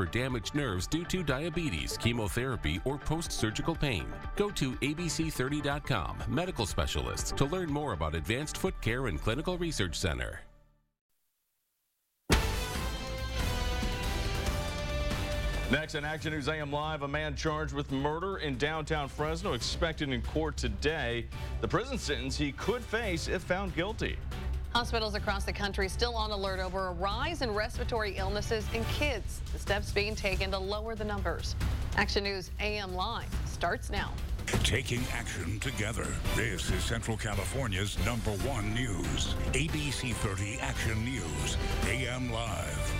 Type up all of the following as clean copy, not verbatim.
for damaged nerves due to diabetes, chemotherapy, or post-surgical pain. Go to abc30.com, medical specialists, to learn more about Advanced Foot Care and Clinical Research Center. Next on Action News AM Live, a man charged with murder in downtown Fresno expected in court today. The prison sentence he could face if found guilty. Hospitals across the country still on alert over a rise in respiratory illnesses in kids. The steps being taken to lower the numbers. Action News AM Live starts now. Taking action together. This is Central California's #1 news. ABC 30 Action News, AM Live.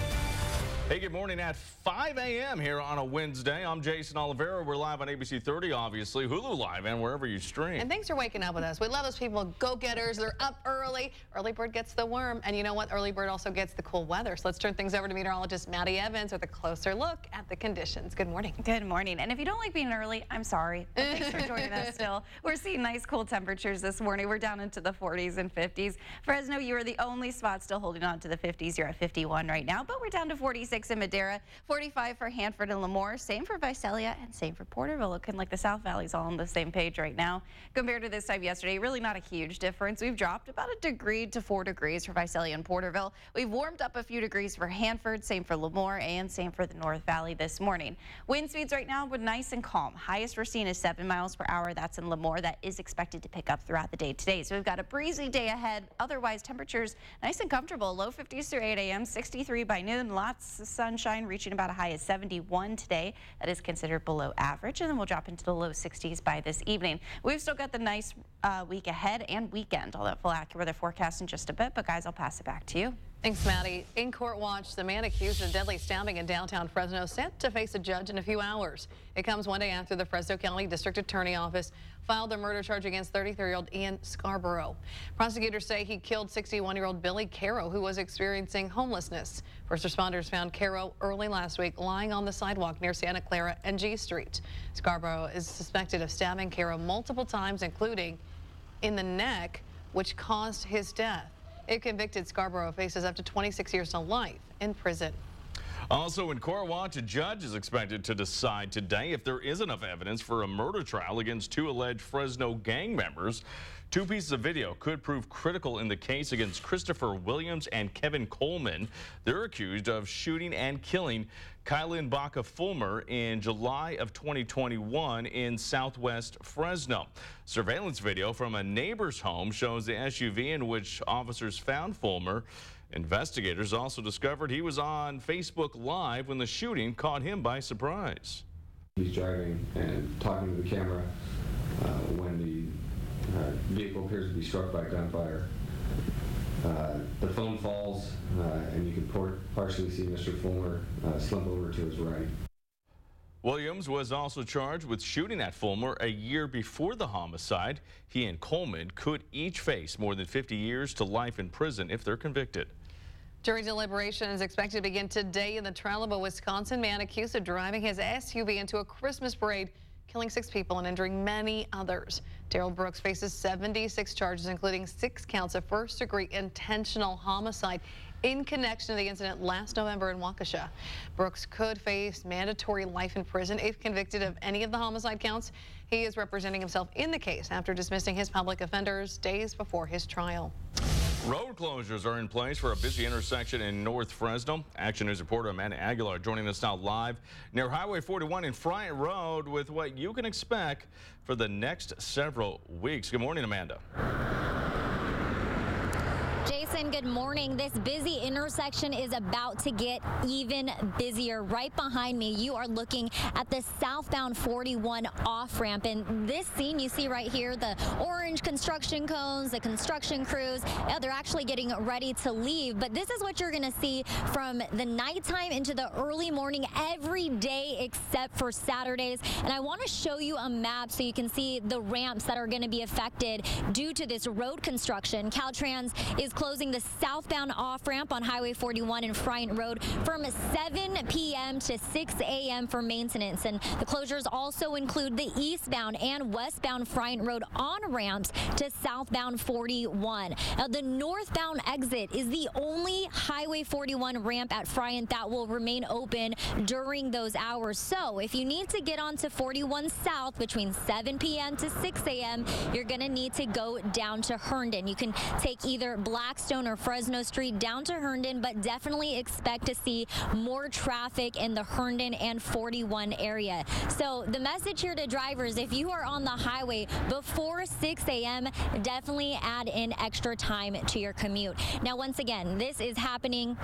Hey, good morning at 5 a.m. here on a Wednesday. I'm Jason Oliveira. We're live on ABC 30, obviously, Hulu Live, and wherever you stream. And thanks for waking up with us. We love those people, go-getters. They're up early. Early bird gets the worm. And you know what? Early bird also gets the cool weather. So let's turn things over to meteorologist Maddie Evans with a closer look at the conditions. Good morning. Good morning. And if you don't like being early, I'm sorry. But thanks for joining us still. We're seeing nice cool temperatures this morning. We're down into the 40s and 50s. Fresno, you are the only spot still holding on to the 50s. You're at 51 right now, but we're down to 46 in Madera, 45 for Hanford and Lemoore, same for Visalia, and same for Porterville. Looking like the South Valley's all on the same page right now. Compared to this time yesterday, really not a huge difference. We've dropped about 1 degree to 4 degrees for Visalia and Porterville. We've warmed up a few degrees for Hanford, same for Lemoore, and same for the North Valley this morning. Wind speeds right now were nice and calm. Highest we're seeing is 7 miles per hour. That's in Lemoore. That is expected to pick up throughout the day today. So we've got a breezy day ahead. Otherwise, temperatures nice and comfortable. Low 50s through 8 a.m., 63 by noon. Lots of sunshine, reaching about a high of 71 today. That is considered below average, and then we'll drop into the low 60s by this evening. We've still got the nice week ahead and weekend. All that full accurate weather forecast in just a bit, but guys, I'll pass it back to you. Thanks, Maddie. In court watch, the man accused of deadly stabbing in downtown Fresno set to face a judge in a few hours. It comes one day after the Fresno County District Attorney Office filed a murder charge against 33-year-old Ian Scarborough. Prosecutors say he killed 61-year-old Billy Caro, who was experiencing homelessness. First responders found Caro early last week lying on the sidewalk near Santa Clara and G Street. Scarborough is suspected of stabbing Caro multiple times, including in the neck, which caused his death. If convicted, Scarborough faces up to 26 years to life in prison. Also in court watch, a judge is expected to decide today if there is enough evidence for a murder trial against 2 alleged Fresno gang members. 2 pieces of video could prove critical in the case against Christopher Williams and Kevin Coleman. They're accused of shooting and killing Kylan Baca-Fulmer in July of 2021 in southwest Fresno. Surveillance video from a neighbor's home shows the SUV in which officers found Fulmer. Investigators also discovered he was on Facebook Live when the shooting caught him by surprise. He's driving and talking to the camera when the vehicle appears to be struck by gunfire. The phone falls, and you can partially see Mr. Fulmer slump over to his right. Williams was also charged with shooting at Fulmer a year before the homicide. He and Coleman could each face more than 50 years to life in prison if they're convicted. Jury deliberation is expected to begin today in the trial of a Wisconsin man accused of driving his SUV into a Christmas parade, killing 6 people and injuring many others. Daryl Brooks faces 76 charges, including 6 counts of first-degree intentional homicide in connection to the incident last November in Waukesha. Brooks could face mandatory life in prison if convicted of any of the homicide counts. He is representing himself in the case after dismissing his public offenders days before his trial. Road closures are in place for a busy intersection in North Fresno. Action News reporter Amanda Aguilar joining us now live near Highway 41 in Friant Road with what you can expect for the next several weeks. Good morning, Amanda. Jason, good morning. This busy intersection is about to get even busier. Right behind me, you are looking at the southbound 41 off-ramp. And this scene you see right here, the orange construction cones, the construction crews, they're actually getting ready to leave. But this is what you're going to see from the nighttime into the early morning every day except for Saturdays. And I want to show you a map so you can see the ramps that are going to be affected due to this road construction. Caltrans is closing closing the southbound off-ramp on Highway 41 and Bryant Road from 7 p.m. to 6 a.m. for maintenance. And the closures also include the eastbound and westbound Bryant Road on-ramps to southbound 41. Now, the northbound exit is the only Highway 41 ramp at Bryant that will remain open during those hours. So if you need to get onto 41 South between 7 p.m. to 6 a.m., you're going to need to go down to Herndon. You can take either Blackstone or Fresno Street down to Herndon, but definitely expect to see more traffic in the Herndon and 41 area. So the message here to drivers, if you are on the highway before 6 a.m., definitely add in extra time to your commute. Now, once again, this is happening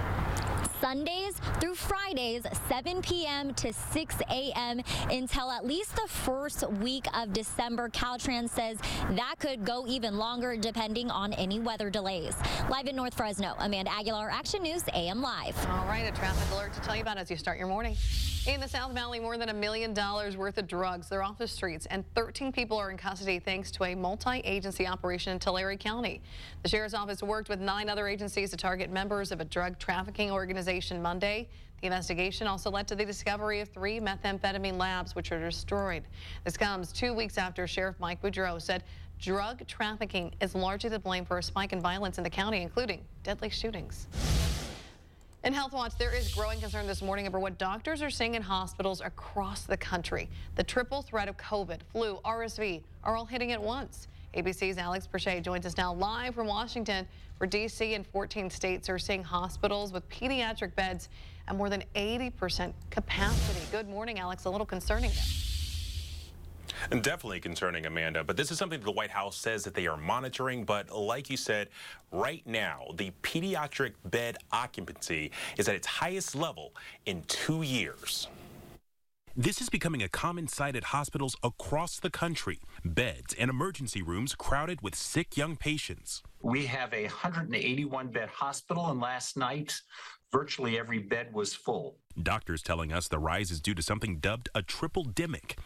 Sundays through Fridays, 7 p.m. to 6 a.m. until at least the first week of December. Caltrans says that could go even longer depending on any weather delays. Live in North Fresno, Amanda Aguilar, Action News, AM Live. All right, a traffic alert to tell you about as you start your morning. In the South Valley, more than $1 million worth of drugs. They're off the streets, and 13 people are in custody thanks to a multi-agency operation in Tulare County. The Sheriff's Office worked with 9 other agencies to target members of a drug trafficking organization Monday. The investigation also led to the discovery of 3 methamphetamine labs, which are destroyed. This comes 2 weeks after Sheriff Mike Boudreau said drug trafficking is largely to blame for a spike in violence in the county, including deadly shootings. In Health Watch, there is growing concern this morning over what doctors are seeing in hospitals across the country. The triple threat of COVID, flu, RSV are all hitting at once. ABC's Alex Perche joins us now live from Washington, where D.C. and 14 states are seeing hospitals with pediatric beds at more than 80% capacity. Good morning, Alex. A little concerning there. And definitely concerning, Amanda, but this is something that the White House says that they are monitoring. But like you said, right now, the pediatric bed occupancy is at its highest level in 2 years. This is becoming a common sight at hospitals across the country. Beds and emergency rooms crowded with sick young patients. We have a 181-bed hospital, and last night, virtually every bed was full. Doctors telling us the rise is due to something dubbed a triple-demic: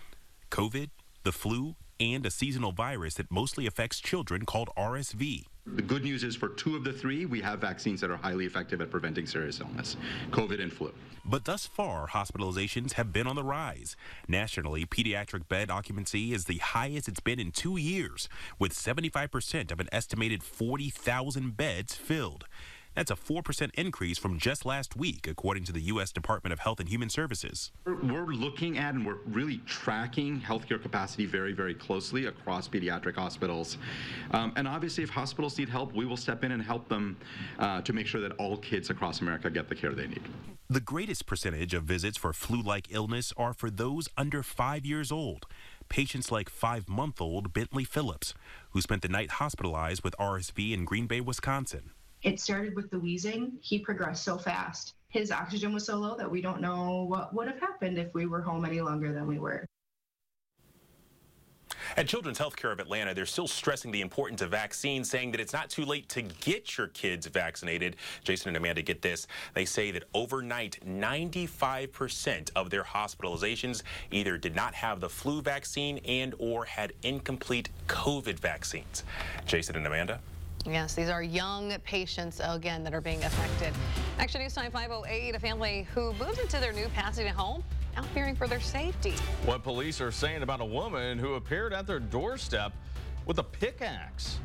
COVID, the flu, and a seasonal virus that mostly affects children called RSV. The good news is for 2 of the 3, we have vaccines that are highly effective at preventing serious illness, COVID and flu. But thus far, hospitalizations have been on the rise. Nationally, pediatric bed occupancy is the highest it's been in 2 years, with 75% of an estimated 40,000 beds filled. That's a 4% increase from just last week, according to the U.S. Department of Health and Human Services. We're looking at and we're really tracking healthcare capacity very, very closely across pediatric hospitals. And obviously, if hospitals need help, we will step in and help them to make sure that all kids across America get the care they need. The greatest percentage of visits for flu-like illness are for those under 5 years old. Patients like 5-month-old Bentley Phillips, who spent the night hospitalized with RSV in Green Bay, Wisconsin. It started with the wheezing. He progressed so fast. His oxygen was so low that we don't know what would have happened if we were home any longer than we were. At Children's Healthcare of Atlanta, they're still stressing the importance of vaccines, saying that it's not too late to get your kids vaccinated. Jason and Amanda, get this. They say that overnight, 95% of their hospitalizations either did not have the flu vaccine and or had incomplete COVID vaccines. Jason and Amanda? Yes, these are young patients, again, that are being affected. Action News Time 508, a family who moves into their new Pasadena home, now fearing for their safety. What police are saying about a woman who appeared at their doorstep with a pickaxe.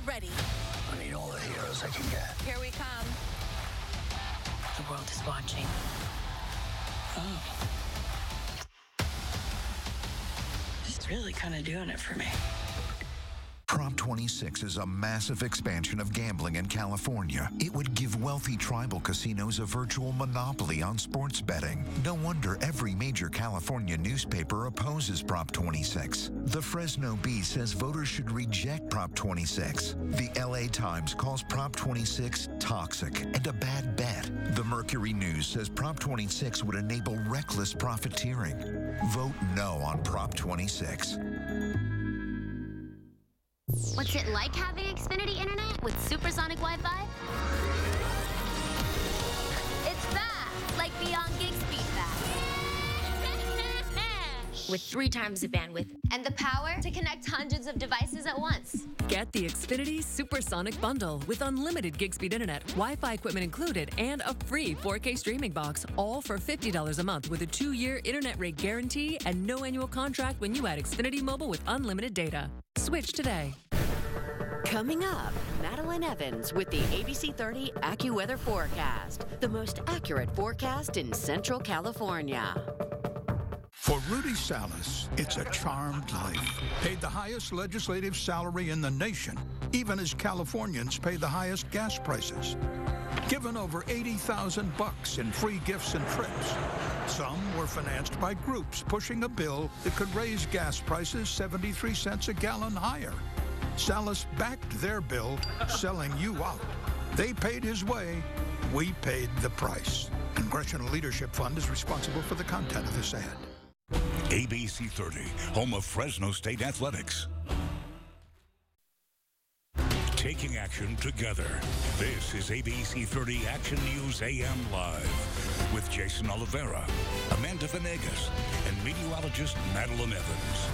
Ready. I need all the heroes I can get. Here we come. The world is watching. Oh. This is really kind of doing it for me. Prop 26 is a massive expansion of gambling in California. It would give wealthy tribal casinos a virtual monopoly on sports betting. No wonder every major California newspaper opposes Prop 26. The Fresno Bee says voters should reject Prop 26. The LA Times calls Prop 26 toxic and a bad bet. The Mercury News says Prop 26 would enable reckless profiteering. Vote no on Prop 26. What's it like having Xfinity internet with supersonic Wi-Fi? It's fast, like beyond gig speed fast. With 3 times the bandwidth and the power to connect hundreds of devices at once. Get the Xfinity Supersonic Bundle with unlimited gig speed internet, Wi-Fi equipment included, and a free 4K streaming box, all for $50 a month with a 2-year internet rate guarantee and no annual contract when you add Xfinity Mobile with unlimited data. Switch today. Coming up, Madeline Evans with the ABC 30 AccuWeather forecast, the most accurate forecast in Central California. For Rudy Salas, it's a charmed life. Paid the highest legislative salary in the nation, even as Californians pay the highest gas prices. Given over $80,000 in free gifts and trips. Some were financed by groups pushing a bill that could raise gas prices 73 cents a gallon higher. Salas backed their bill, selling you out. They paid his way, we paid the price. Congressional Leadership Fund is responsible for the content of this ad. ABC 30, home of Fresno State Athletics. Taking action together. This is ABC 30 Action News AM Live with Jason Oliveira, Amanda Venegas, and meteorologist Madeline Evans.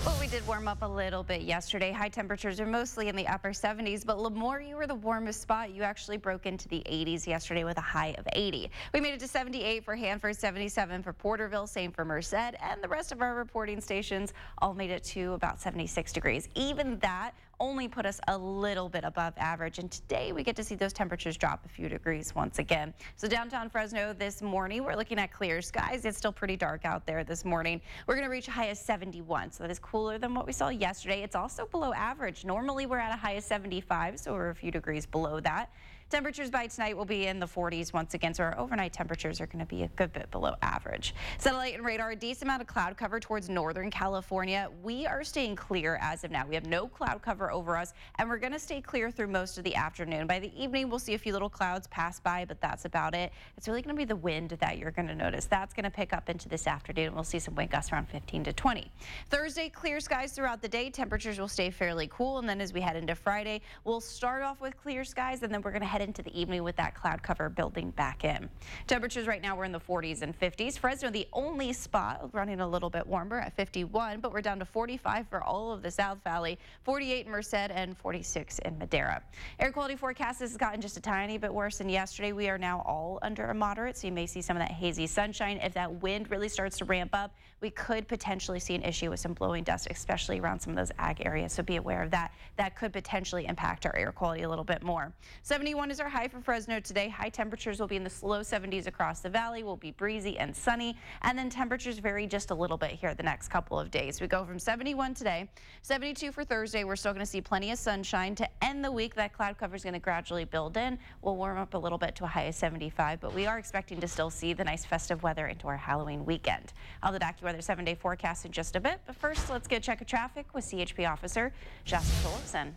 Well, we did warm up a little bit yesterday. High temperatures are mostly in the upper 70s, but Lemoore, you were the warmest spot. You actually broke into the 80s yesterday with a high of 80. We made it to 78 for Hanford, 77 for Porterville, same for Merced, and the rest of our reporting stations all made it to about 76 degrees. Even that only put us a little bit above average, and today we get to see those temperatures drop a few degrees once again. So downtown Fresno this morning, we're looking at clear skies. It's still pretty dark out there this morning. We're going to reach a high of 71, so that is cooler than what we saw yesterday. It's also below average. Normally we're at a high of 75, so we're a few degrees below that. Temperatures by tonight will be in the 40s once again, so our overnight temperatures are going to be a good bit below average. Satellite and radar, a decent amount of cloud cover towards northern California. We are staying clear as of now. We have no cloud cover over us, and we're going to stay clear through most of the afternoon. By the evening, we'll see a few little clouds pass by, but that's about it. It's really going to be the wind that you're going to notice. That's going to pick up into this afternoon. We'll see some wind gusts around 15 to 20. Thursday, clear skies throughout the day. Temperatures will stay fairly cool, and then as we head into Friday, we'll start off with clear skies, and then we're going to head into the evening with that cloud cover building back in. Temperatures right now we're in the 40s and 50s. Fresno, the only spot running a little bit warmer at 51, but we're down to 45 for all of the South Valley, 48 in Merced, and 46 in Madera. Air quality forecast has gotten just a tiny bit worse than yesterday. We are now all under a moderate, so you may see some of that hazy sunshine. If that wind really starts to ramp up, we could potentially see an issue with some blowing dust, especially around some of those ag areas, so be aware of that. That could potentially impact our air quality a little bit more. 71 is our high for Fresno today. High temperatures will be in the low 70s across the valley. Will be breezy and sunny, and then temperatures vary just a little bit here the next couple of days. We go from 71 today, 72 for Thursday. We're still going to see plenty of sunshine to end the week. That cloud cover is going to gradually build in. We'll warm up a little bit to a high of 75, but we are expecting to still see the nice festive weather into our Halloween weekend. I'll have the AccuWeather 7-day forecast in just a bit, but first let's get a check of traffic with CHP officer Justin Phillipson.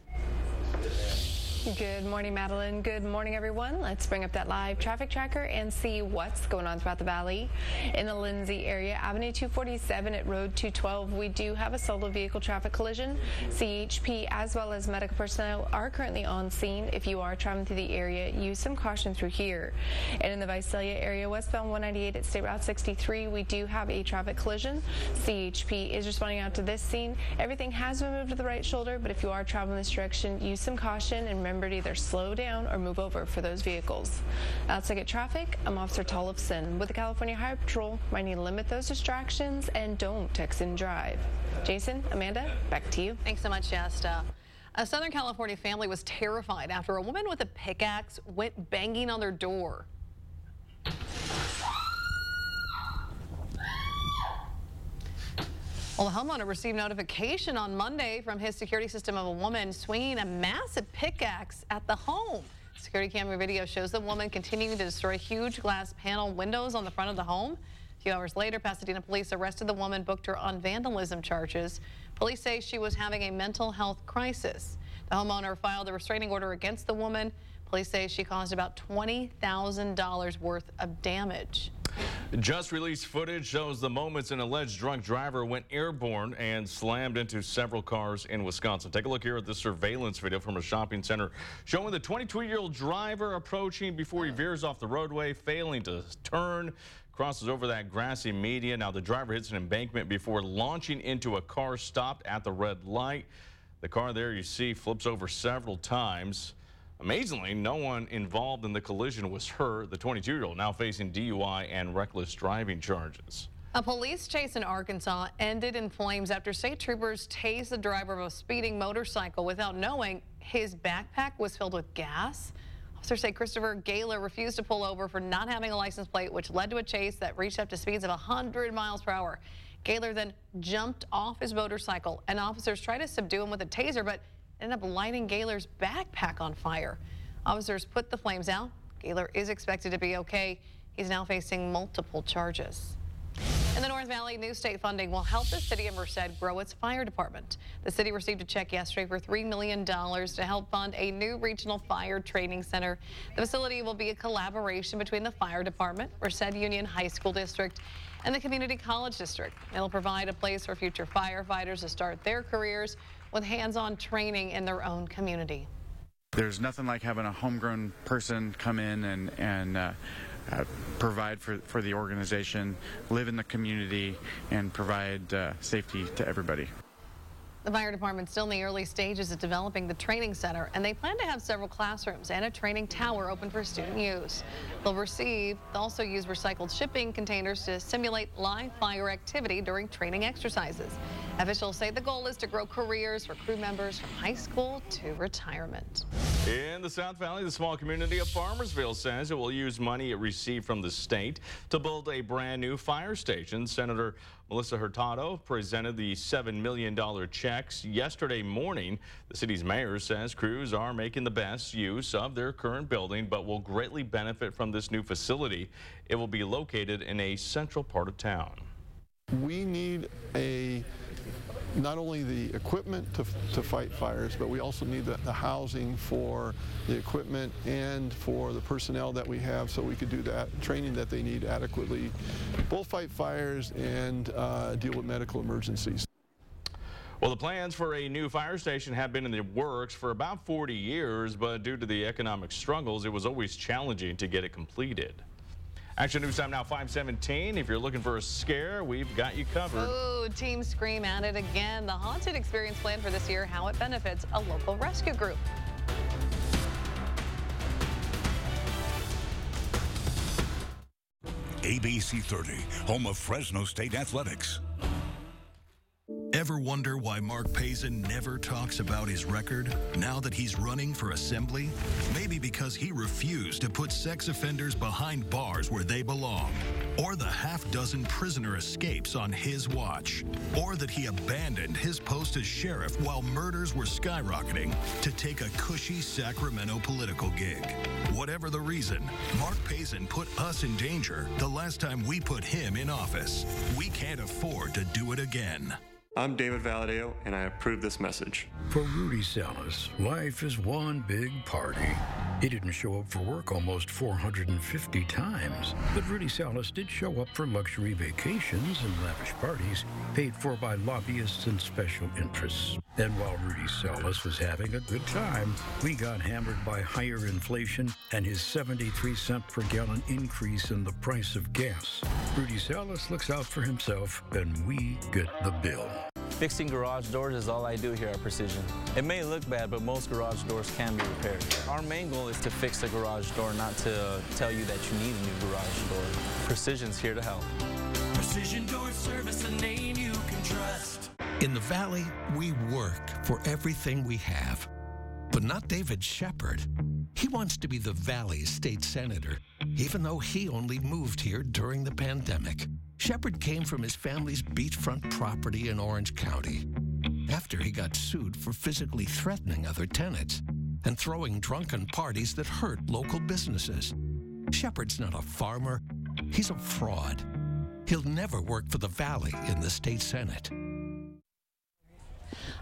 Good morning, Madeline. Good morning, everyone. Let's bring up that live traffic tracker and see what's going on throughout the valley. In the Lindsay area, Avenue 247 at Road 212, we do have a solo vehicle traffic collision. CHP as well as medical personnel are currently on scene. If you are traveling through the area, use some caution through here. And in the Visalia area, westbound 198 at State Route 63, we do have a traffic collision. CHP is responding out to this scene. Everything has been moved to the right shoulder, but if you are traveling this direction, use some caution and remember to either slow down or move over for those vehicles. Outside at traffic, I'm Officer Tollefson with the California Highway Patrol, reminding you to limit those distractions and don't text and drive. Jason, Amanda, back to you. Thanks so much, Shasta. A Southern California family was terrified after a woman with a pickaxe went banging on their door. Well, the homeowner received notification on Monday from his security system of a woman swinging a massive pickaxe at the home. Security camera video shows the woman continuing to destroy huge glass panel windows on the front of the home. A few hours later, Pasadena police arrested the woman, booked her on vandalism charges. Police say she was having a mental health crisis. The homeowner filed a restraining order against the woman. Police say she caused about $20,000 worth of damage. Just released footage shows the moments an alleged drunk driver went airborne and slammed into several cars in Wisconsin. Take a look here at this surveillance video from a shopping center showing the 22-year-old driver approaching before he veers off the roadway, failing to turn, crosses over that grassy median. Now the driver hits an embankment before launching into a car stopped at the red light. The car there you see flips over several times. Amazingly, no one involved in the collision was hurt. The 22-year-old now facing DUI and reckless driving charges. A police chase in Arkansas ended in flames after state troopers tased the driver of a speeding motorcycle without knowing his backpack was filled with gas. Officers say Christopher Gaylor refused to pull over for not having a license plate, which led to a chase that reached up to speeds of 100 miles per hour. Gaylor then jumped off his motorcycle, and officers tried to subdue him with a taser, but ended up lighting Gaylor's backpack on fire. Officers put the flames out. Gaylor is expected to be okay. He's now facing multiple charges. In the North Valley, new state funding will help the city of Merced grow its fire department. The city received a check yesterday for $3 million to help fund a new regional fire training center. The facility will be a collaboration between the fire department, Merced Union High School District, and the Community College District. It'll provide a place for future firefighters to start their careers with hands-on training in their own community. There's nothing like having a homegrown person come in and provide for the organization, live in the community, and provide safety to everybody. The fire department's still in the early stages of developing the training center, and they plan to have several classrooms and a training tower open for student use. They'll also use recycled shipping containers to simulate live fire activity during training exercises. Officials say the goal is to grow careers for crew members from high school to retirement. In the South Valley, the small community of Farmersville says it will use money it received from the state to build a brand new fire station. Senator Melissa Hurtado presented the $7 million checks yesterday morning. The city's mayor says crews are making the best use of their current building, but will greatly benefit from this new facility. It will be located in a central part of town. We need not only the equipment to fight fires, but we also need the housing for the equipment and for the personnel that we have, so we could do that training that they need adequately, both fight fires and deal with medical emergencies. Well, the plans for a new fire station have been in the works for about 40 years, but due to the economic struggles, it was always challenging to get it completed. Action News Time now 5:17. If you're looking for a scare, we've got you covered. Ooh, Team Scream at it again. The haunted experience plan for this year, how it benefits a local rescue group. ABC 30, home of Fresno State Athletics. Ever wonder why Mark Pazin never talks about his record now that he's running for assembly? Maybe because he refused to put sex offenders behind bars where they belong, or the half-dozen prisoner escapes on his watch, or that he abandoned his post as sheriff while murders were skyrocketing to take a cushy Sacramento political gig. Whatever the reason, Mark Pazin put us in danger the last time we put him in office. We can't afford to do it again. I'm David Valadeo, and I approve this message. For Rudy Salas, life is one big party. He didn't show up for work almost 450 times, but Rudy Salas did show up for luxury vacations and lavish parties paid for by lobbyists and special interests. And while Rudy Salas was having a good time, we got hammered by higher inflation and his 73-cent per gallon increase in the price of gas. Rudy Salas looks out for himself, and we get the bill. Fixing garage doors is all I do here at Precision. It may look bad, but most garage doors can be repaired. Our main goal is to fix the garage door, not to tell you that you need a new garage door. Precision's here to help. Precision Door Service, a name you can trust. In the Valley, we work for everything we have. But not David Shepard. He wants to be the Valley's state senator, even though he only moved here during the pandemic. Shepard came from his family's beachfront property in Orange County after he got sued for physically threatening other tenants and throwing drunken parties that hurt local businesses. Shepard's not a farmer. He's a fraud. He'll never work for the Valley in the state Senate.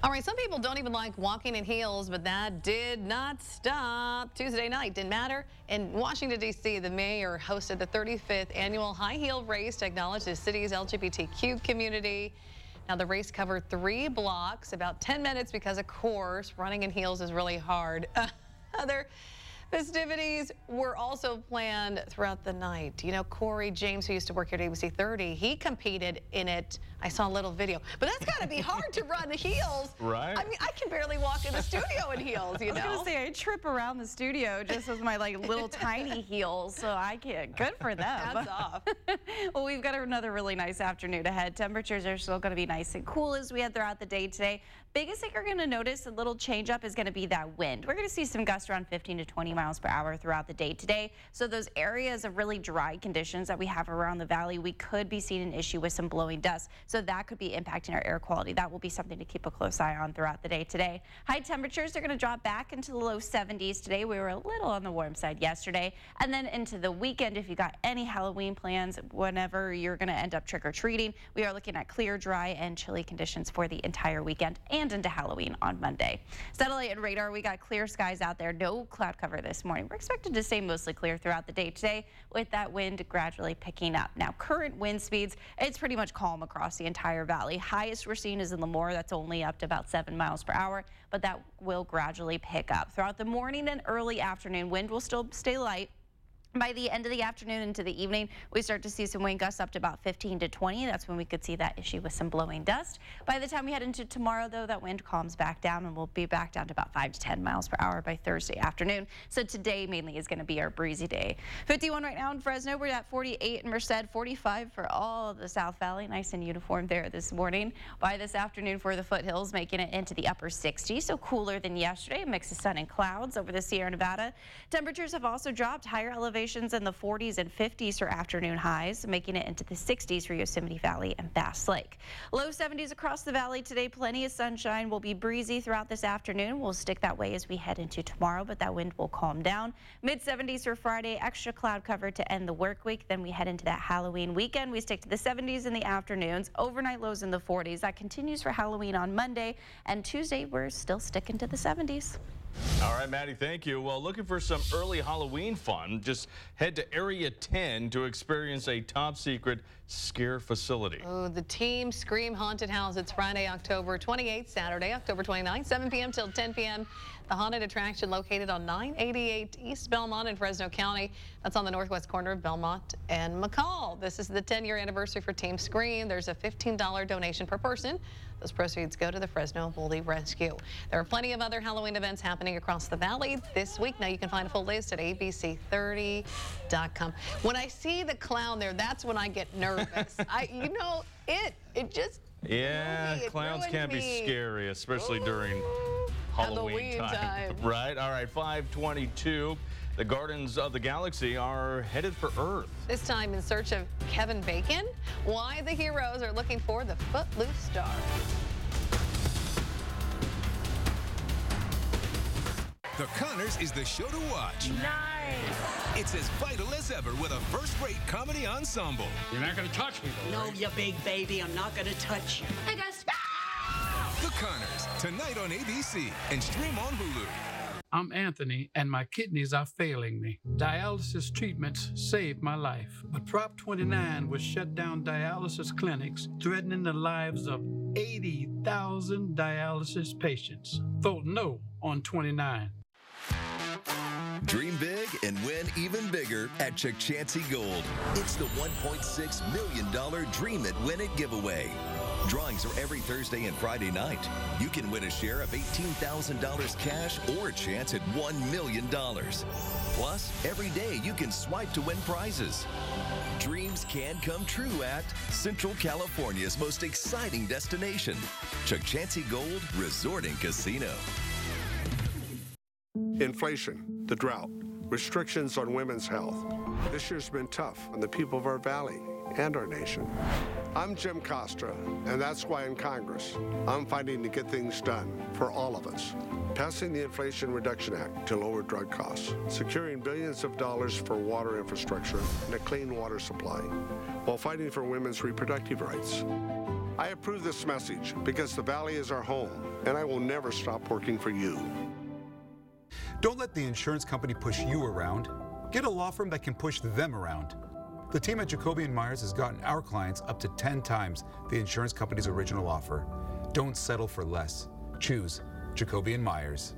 All right, some people don't even like walking in heels, but that did not stop. Tuesday night, didn't matter. In Washington, D.C., the mayor hosted the 35th annual high heel race to acknowledge the city's LGBTQ community. Now, the race covered 3 blocks, about 10 minutes because, of course, running in heels is really hard. Other festivities were also planned throughout the night. You know, Corey James, who used to work here at ABC 30, he competed in it. I saw a little video. But that's got to be hard to run heels. Right. I mean, I can barely walk in the studio in heels, you know? I was going to say, I trip around the studio just with my little tiny heels, so I can't. Good for them. Hats off. Well, we've got another really nice afternoon ahead. Temperatures are still going to be nice and cool as we head throughout the day today. Biggest thing you're going to notice, a little change up, is going to be that wind. We're going to see some gusts around 15 to 20 miles per hour throughout the day today. So those areas of really dry conditions that we have around the valley, we could be seeing an issue with some blowing dust. So that could be impacting our air quality. That will be something to keep a close eye on throughout the day today. High temperatures are going to drop back into the low 70s today. We were a little on the warm side yesterday. And then into the weekend, if you got any Halloween plans, whenever you're going to end up trick-or-treating, we are looking at clear, dry, and chilly conditions for the entire weekend and into Halloween on Monday. Satellite and radar, we got clear skies out there. No cloud cover this morning. We're expected to stay mostly clear throughout the day today with that wind gradually picking up. Now, current wind speeds, it's pretty much calm across the entire valley. Highest we're seeing is in Lemoore. That's only up to about 7 miles per hour, but that will gradually pick up. Throughout the morning and early afternoon, wind will still stay light. By the end of the afternoon into the evening, we start to see some wind gusts up to about 15 to 20. That's when we could see that issue with some blowing dust. By the time we head into tomorrow, though, that wind calms back down and we'll be back down to about 5 to 10 miles per hour by Thursday afternoon. So today mainly is going to be our breezy day. 51 right now in Fresno. We're at 48 in Merced, 45 for all of the South Valley. Nice and uniform there this morning. By this afternoon for the foothills, making it into the upper 60s, so cooler than yesterday. A mix of sun and clouds over the Sierra Nevada. Temperatures have also dropped. Higher elevations in the 40s and 50s for afternoon highs, making it into the 60s for Yosemite Valley and Bass Lake. Low 70s across the valley today. Plenty of sunshine. Will be breezy throughout this afternoon. We'll stick that way as we head into tomorrow, but that wind will calm down. Mid 70s for Friday. Extra cloud cover to end the work week. Then we head into that Halloween weekend. We stick to the 70s in the afternoons. Overnight lows in the 40s. That continues for Halloween on Monday, and Tuesday we're still sticking to the 70s. All right, Maddie, thank you. Well, looking for some early Halloween fun, just head to Area 10 to experience a top-secret scare facility. Oh, the Team Scream Haunted House. It's Friday, October 28th, Saturday, October 29th, 7 p.m. till 10 p.m. The haunted attraction located on 988 East Belmont in Fresno County. That's on the northwest corner of Belmont and McCall. This is the 10-year anniversary for Team Scream. There's a $15 donation per person. Those proceeds go to the Fresno Bully Rescue. There are plenty of other Halloween events happening across the valley this week. Now you can find a full list at abc30.com. When I see the clown there, that's when I get nervous. It just Yeah, clowns can be scary, especially during Halloween time. Right? All right, 5:22. The Guardians of the Galaxy are headed for Earth. This time in search of Kevin Bacon. Why the heroes are looking for the Footloose star. The Conners is the show to watch. Nice. It's as vital as ever with a first-rate comedy ensemble. You're not going to touch me, though. No, you big baby. I'm not going to touch you. Hey, guys. The Conners, tonight on ABC and stream on Hulu. I'm Anthony, and my kidneys are failing me. Dialysis treatments saved my life, but Prop 29 will shut down dialysis clinics, threatening the lives of 80,000 dialysis patients. Vote no on 29. Dream big and win even bigger at Chancey Gold. It's the $1.6 million Dream It, Win It giveaway. Drawings are every Thursday and Friday night. You can win a share of $18,000 cash or a chance at $1 million. Plus, every day you can swipe to win prizes. Dreams can come true at Central California's most exciting destination, Chancey Gold Resort and Casino. Inflation, the drought, restrictions on women's health. This year's been tough on the people of our valley and our nation. I'm Jim Costa, and that's why in Congress, I'm fighting to get things done for all of us. Passing the Inflation Reduction Act to lower drug costs, securing billions of dollars for water infrastructure and a clean water supply, while fighting for women's reproductive rights. I approve this message because the Valley is our home, and I will never stop working for you. Don't let the insurance company push you around. Get a law firm that can push them around. The team at Jacoby & Myers has gotten our clients up to 10 times the insurance company's original offer. Don't settle for less. Choose Jacoby & Myers.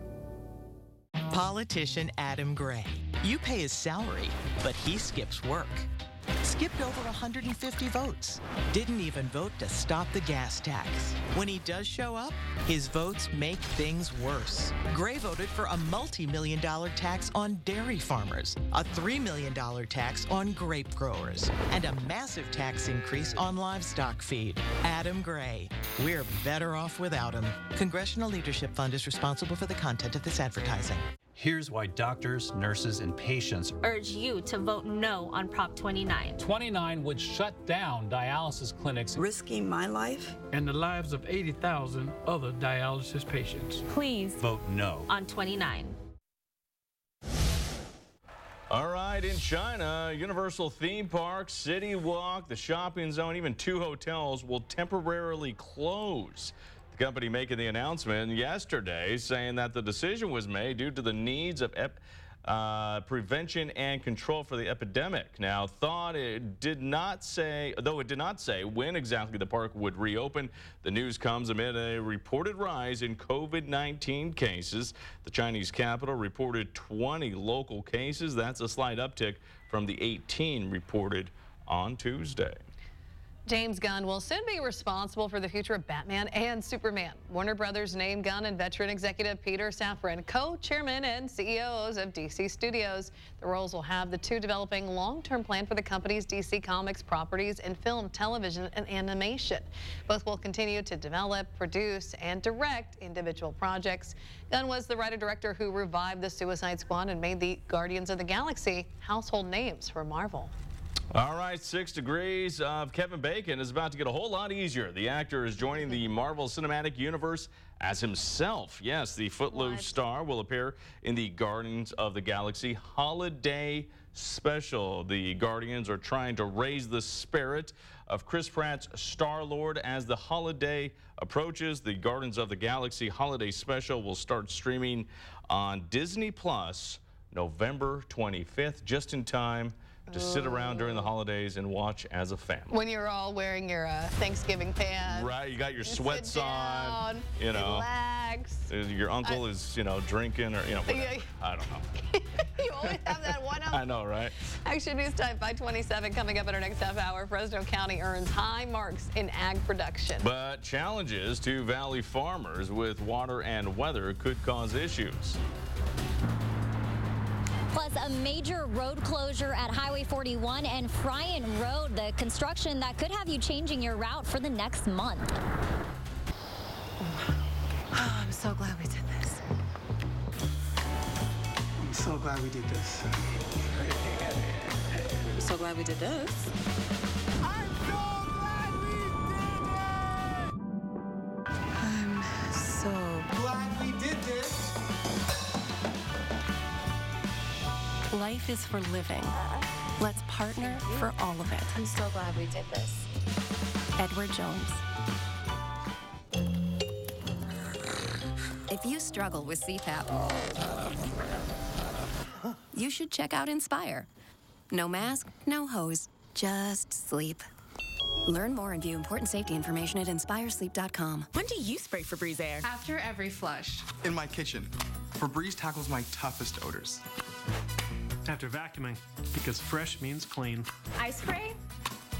Politician Adam Gray. You pay his salary, but he skips work. Skipped over 150 votes. Didn't even vote to stop the gas tax. When he does show up, his votes make things worse. Gray voted for a multi-million-dollar tax on dairy farmers, a $3 million tax on grape growers, and a massive tax increase on livestock feed. Adam Gray. We're better off without him. Congressional Leadership Fund is responsible for the content of this advertising. Here's why doctors, nurses, and patients urge you to vote no on Prop 29. 29 would shut down dialysis clinics, risking my life and the lives of 80,000 other dialysis patients. Please vote no on 29. All right, in China, Universal Theme Park, City Walk, the shopping zone, even 2 hotels will temporarily close. The company making the announcement yesterday saying that the decision was made due to the needs of prevention and control for the epidemic. Now, though it did not say when exactly the park would reopen, the news comes amid a reported rise in COVID-19 cases. The Chinese capital reported 20 local cases. That's a slight uptick from the 18 reported on Tuesday. James Gunn will soon be responsible for the future of Batman and Superman. Warner Brothers named Gunn and veteran executive Peter Safran co-chairman and CEOs of DC Studios. The roles will have the two developing long-term plan for the company's DC Comics properties in film, television, and animation. Both will continue to develop, produce, and direct individual projects. Gunn was the writer-director who revived the Suicide Squad and made the Guardians of the Galaxy household names for Marvel. All right, 6 degrees of Kevin Bacon is about to get a whole lot easier. The actor is joining the Marvel Cinematic Universe as himself. Yes, the Footloose star will appear in the Guardians of the Galaxy Holiday Special. The Guardians are trying to raise the spirit of Chris Pratt's Star-Lord as the holiday approaches. The Guardians of the Galaxy Holiday Special will start streaming on Disney Plus November 25th, just in time to sit around during the holidays and watch as a family. When you're all wearing your Thanksgiving pants. Right, you got your sweats on, you know. Relax. Your uncle is, you know, drinking or, you know, whatever. I don't know. You always have that one uncle. I know, right? Action News Time 527 coming up in our next half hour. Fresno County earns high marks in ag production. But challenges to Valley farmers with water and weather could cause issues. Plus, a major road closure at Highway 41 and Fryan Road, the construction that could have you changing your route for the next month. Oh, I'm so glad we did this. I'm so glad we did this. I'm so glad we did this. I'm so glad we did this. Life is for living. Let's partner for all of it. I'm so glad we did this. Edward Jones. If you struggle with CPAP, you should check out Inspire. No mask, no hose, just sleep. Learn more and view important safety information at inspiresleep.com. When do you spray Febreze Air? After every flush. In my kitchen. Febreze tackles my toughest odors. After vacuuming, because fresh means clean. I spray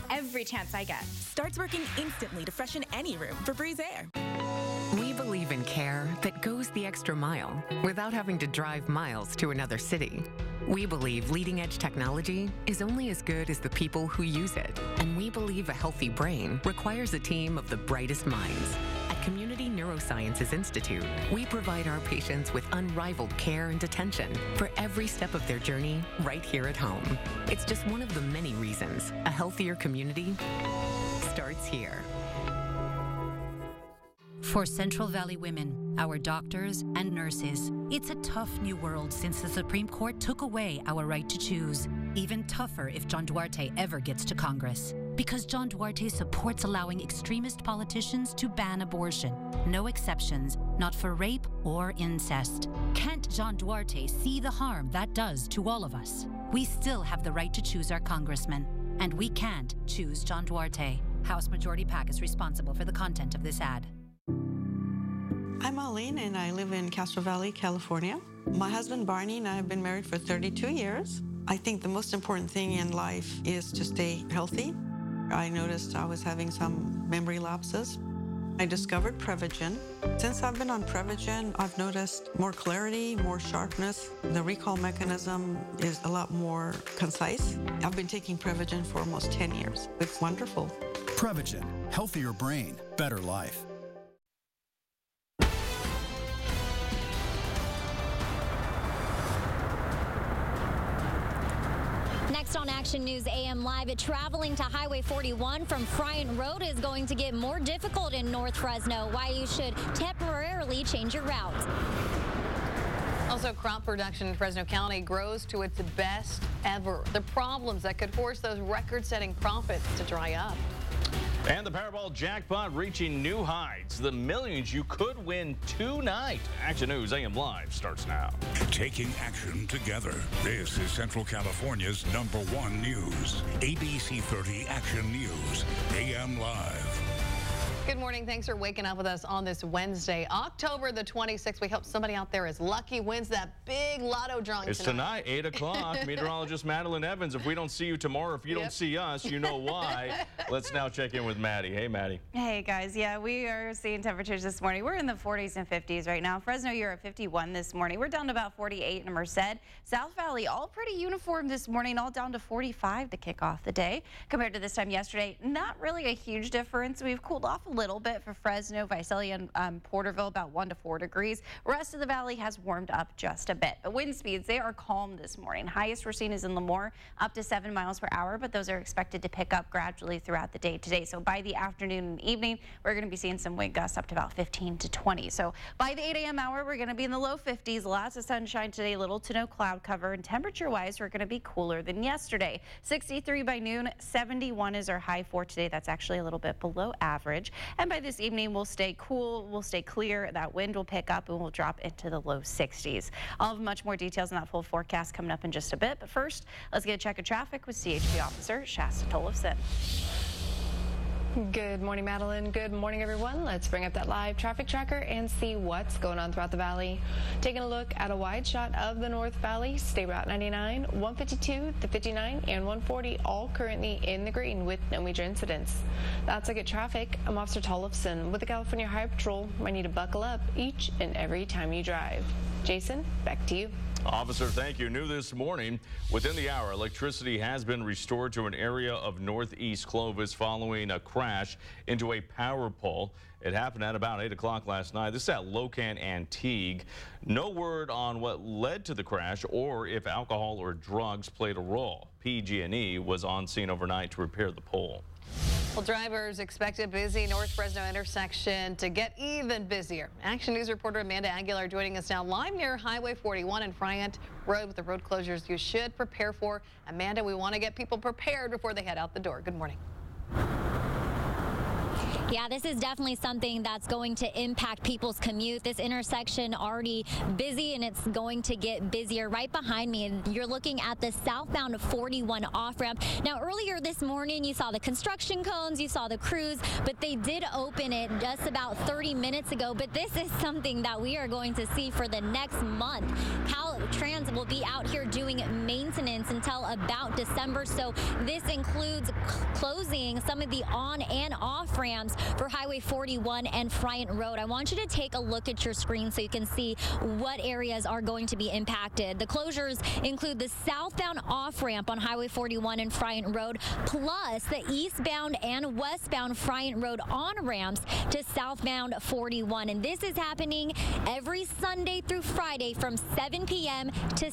every chance I get. Starts working instantly to freshen any room. Febreze Air. We believe in care that goes the extra mile without having to drive miles to another city. We believe leading-edge technology is only as good as the people who use it. And we believe a healthy brain requires a team of the brightest minds. At Community Neurosciences Institute, we provide our patients with unrivaled care and attention for every step of their journey right here at home. It's just one of the many reasons a healthier community starts here. For Central Valley women, our doctors and nurses, it's a tough new world since the Supreme Court took away our right to choose. Even tougher if John Duarte ever gets to Congress. Because John Duarte supports allowing extremist politicians to ban abortion. No exceptions, not for rape or incest. Can't John Duarte see the harm that does to all of us? We still have the right to choose our congressman, and we can't choose John Duarte. House Majority PAC is responsible for the content of this ad. I'm Arlene, and I live in Castro Valley, California. My husband Barney and I have been married for 32 years. I think the most important thing in life is to stay healthy. I noticed I was having some memory lapses. I discovered Prevagen. Since I've been on Prevagen, I've noticed more clarity, more sharpness. The recall mechanism is a lot more concise. I've been taking Prevagen for almost 10 years. It's wonderful. Prevagen, healthier brain, better life. Next on Action News AM Live, traveling to Highway 41 from Friant Road is going to get more difficult in North Fresno. Why you should temporarily change your route. Also, crop production in Fresno County grows to its best ever. The problems that could force those record-setting profits to dry up. And the Powerball jackpot reaching new heights. The millions you could win tonight. Action News AM Live starts now. Taking action together. This is Central California's #1 news. ABC 30 Action News AM Live. Good morning. Thanks for waking up with us on this Wednesday, October the 26th. We hope somebody out there is lucky, wins that big lotto drawing It's tonight, 8 o'clock. Meteorologist Madeline Evans. If we don't see you tomorrow, if you don't see us, you know why. Let's now check in with Maddie. Hey, Maddie. Hey, guys. Yeah, we are seeing temperatures this morning. We're in the 40s and 50s right now. Fresno, you're at 51 this morning. We're down to about 48 in Merced. South Valley, all pretty uniform this morning, all down to 45 to kick off the day. Compared to this time yesterday, not really a huge difference. We've cooled off a little bit for Fresno, Visalia, and Porterville, about 1 to 4 degrees. Rest of the valley has warmed up just a bit. But wind speeds, they are calm this morning. Highest we're seeing is in Lemoore, up to 7 miles per hour, but those are expected to pick up gradually throughout the day today. So by the afternoon and evening, we're going to be seeing some wind gusts up to about 15 to 20. So by the 8 a.m. hour, we're going to be in the low 50s. Lots of sunshine today, little to no cloud cover. And temperature-wise, we're going to be cooler than yesterday. 63 by noon, 71 is our high for today. That's actually a little bit below average. And by this evening, we'll stay cool, we'll stay clear. That wind will pick up and we'll drop into the low 60s. I'll have much more details on that full forecast coming up in just a bit. But first, let's get a check of traffic with CHP Officer Shasta Tollefson. Good morning, Madeline. Good morning, everyone. Let's bring up that live traffic tracker and see what's going on throughout the valley. Taking a look at a wide shot of the North Valley, State Route 99, 152, the 59, and 140, all currently in the green with no major incidents. That's Look at Traffic. I'm Officer Tollefson with the California Highway Patrol. Might need to buckle up each and every time you drive. Jason, back to you. Officer, thank you. New this morning, within the hour, electricity has been restored to an area of northeast Clovis following a crash into a power pole. It happened at about 8 o'clock last night. This is at Locan Antigua. No word on what led to the crash or if alcohol or drugs played a role. PG&E was on scene overnight to repair the pole. Well, drivers expect a busy North Fresno intersection to get even busier. Action News reporter Amanda Aguilar joining us now live near Highway 41 and Friant Road with the road closures you should prepare for. Amanda, we want to get people prepared before they head out the door. Good morning. Yeah, this is definitely something that's going to impact people's commute. This intersection already busy, and it's going to get busier. Right behind me, and you're looking at the southbound 41 off-ramp. Now, earlier this morning, you saw the construction cones, you saw the crews, but they did open it just about 30 minutes ago. But this is something that we are going to see for the next month. Caltrans will be out here doing maintenance until about December. So this includes closing some of the on and off ramps for Highway 41 and Friant Road. I want you to take a look at your screen so you can see what areas are going to be impacted. The closures include the southbound off-ramp on Highway 41 and Friant Road, plus the eastbound and westbound Friant Road on-ramps to southbound 41. And this is happening every Sunday through Friday from 7 p.m. to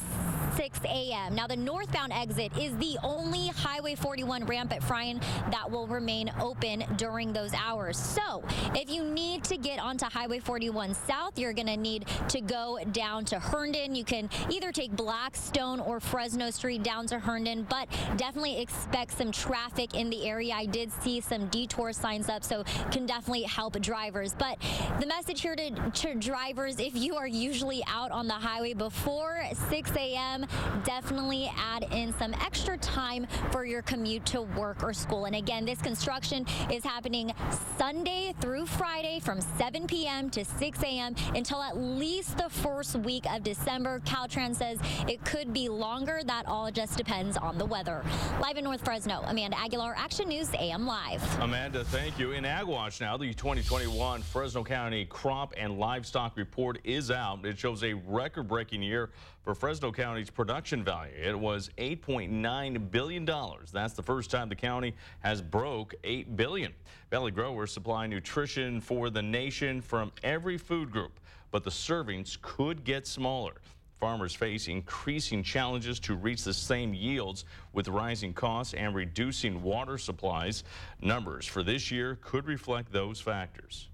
6 a.m. Now, the northbound exit is the only Highway 41 ramp at Fryan that will remain open during those hours. So if you need to get onto Highway 41 South, you're going to need to go down to Herndon. You can either take Blackstone or Fresno Street down to Herndon, but definitely expect some traffic in the area. I did see some detour signs up, so can definitely help drivers. But the message here to drivers, if you are usually out on the highway before 6 a.m., definitely add in some extra time for your commute to work or school. And again, this construction is happening Sunday through Friday from 7 p.m. to 6 a.m. until at least the first week of December. Caltrans says it could be longer. That all just depends on the weather. Live in North Fresno, Amanda Aguilar, Action News AM Live. Amanda, thank you. In Ag Watch now, the 2021 Fresno County Crop and Livestock Report is out. It shows a record-breaking year for Fresno County's production value. It was $8.9 billion. That's the first time the county has broke $8 billion. Valley growers supply nutrition for the nation from every food group, but the servings could get smaller. Farmers face increasing challenges to reach the same yields with rising costs and reducing water supplies. Numbers for this year could reflect those factors.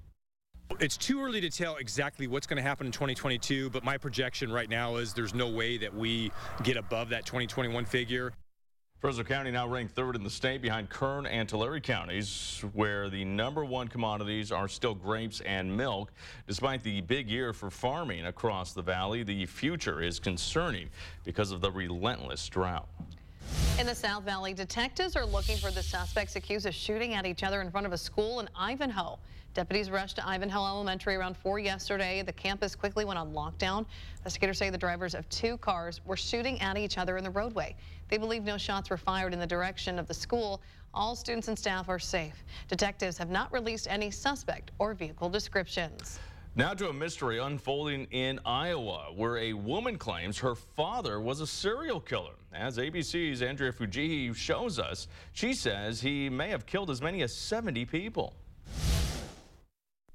It's too early to tell exactly what's going to happen in 2022, but my projection right now is there's no way that we get above that 2021 figure. Fresno County now ranked third in the state behind Kern and Tulare counties, where the #1 commodities are still grapes and milk. Despite the big year for farming across the valley, the future is concerning because of the relentless drought. In the South Valley, detectives are looking for the suspects accused of shooting at each other in front of a school in Ivanhoe. Deputies rushed to Ivanhoe Elementary around 4 yesterday. The campus quickly went on lockdown. Investigators say the drivers of 2 cars were shooting at each other in the roadway. They believe no shots were fired in the direction of the school. All students and staff are safe. Detectives have not released any suspect or vehicle descriptions. Now to a mystery unfolding in Iowa, where a woman claims her father was a serial killer. As ABC's Andrea Fujihi shows us, she says he may have killed as many as 70 people.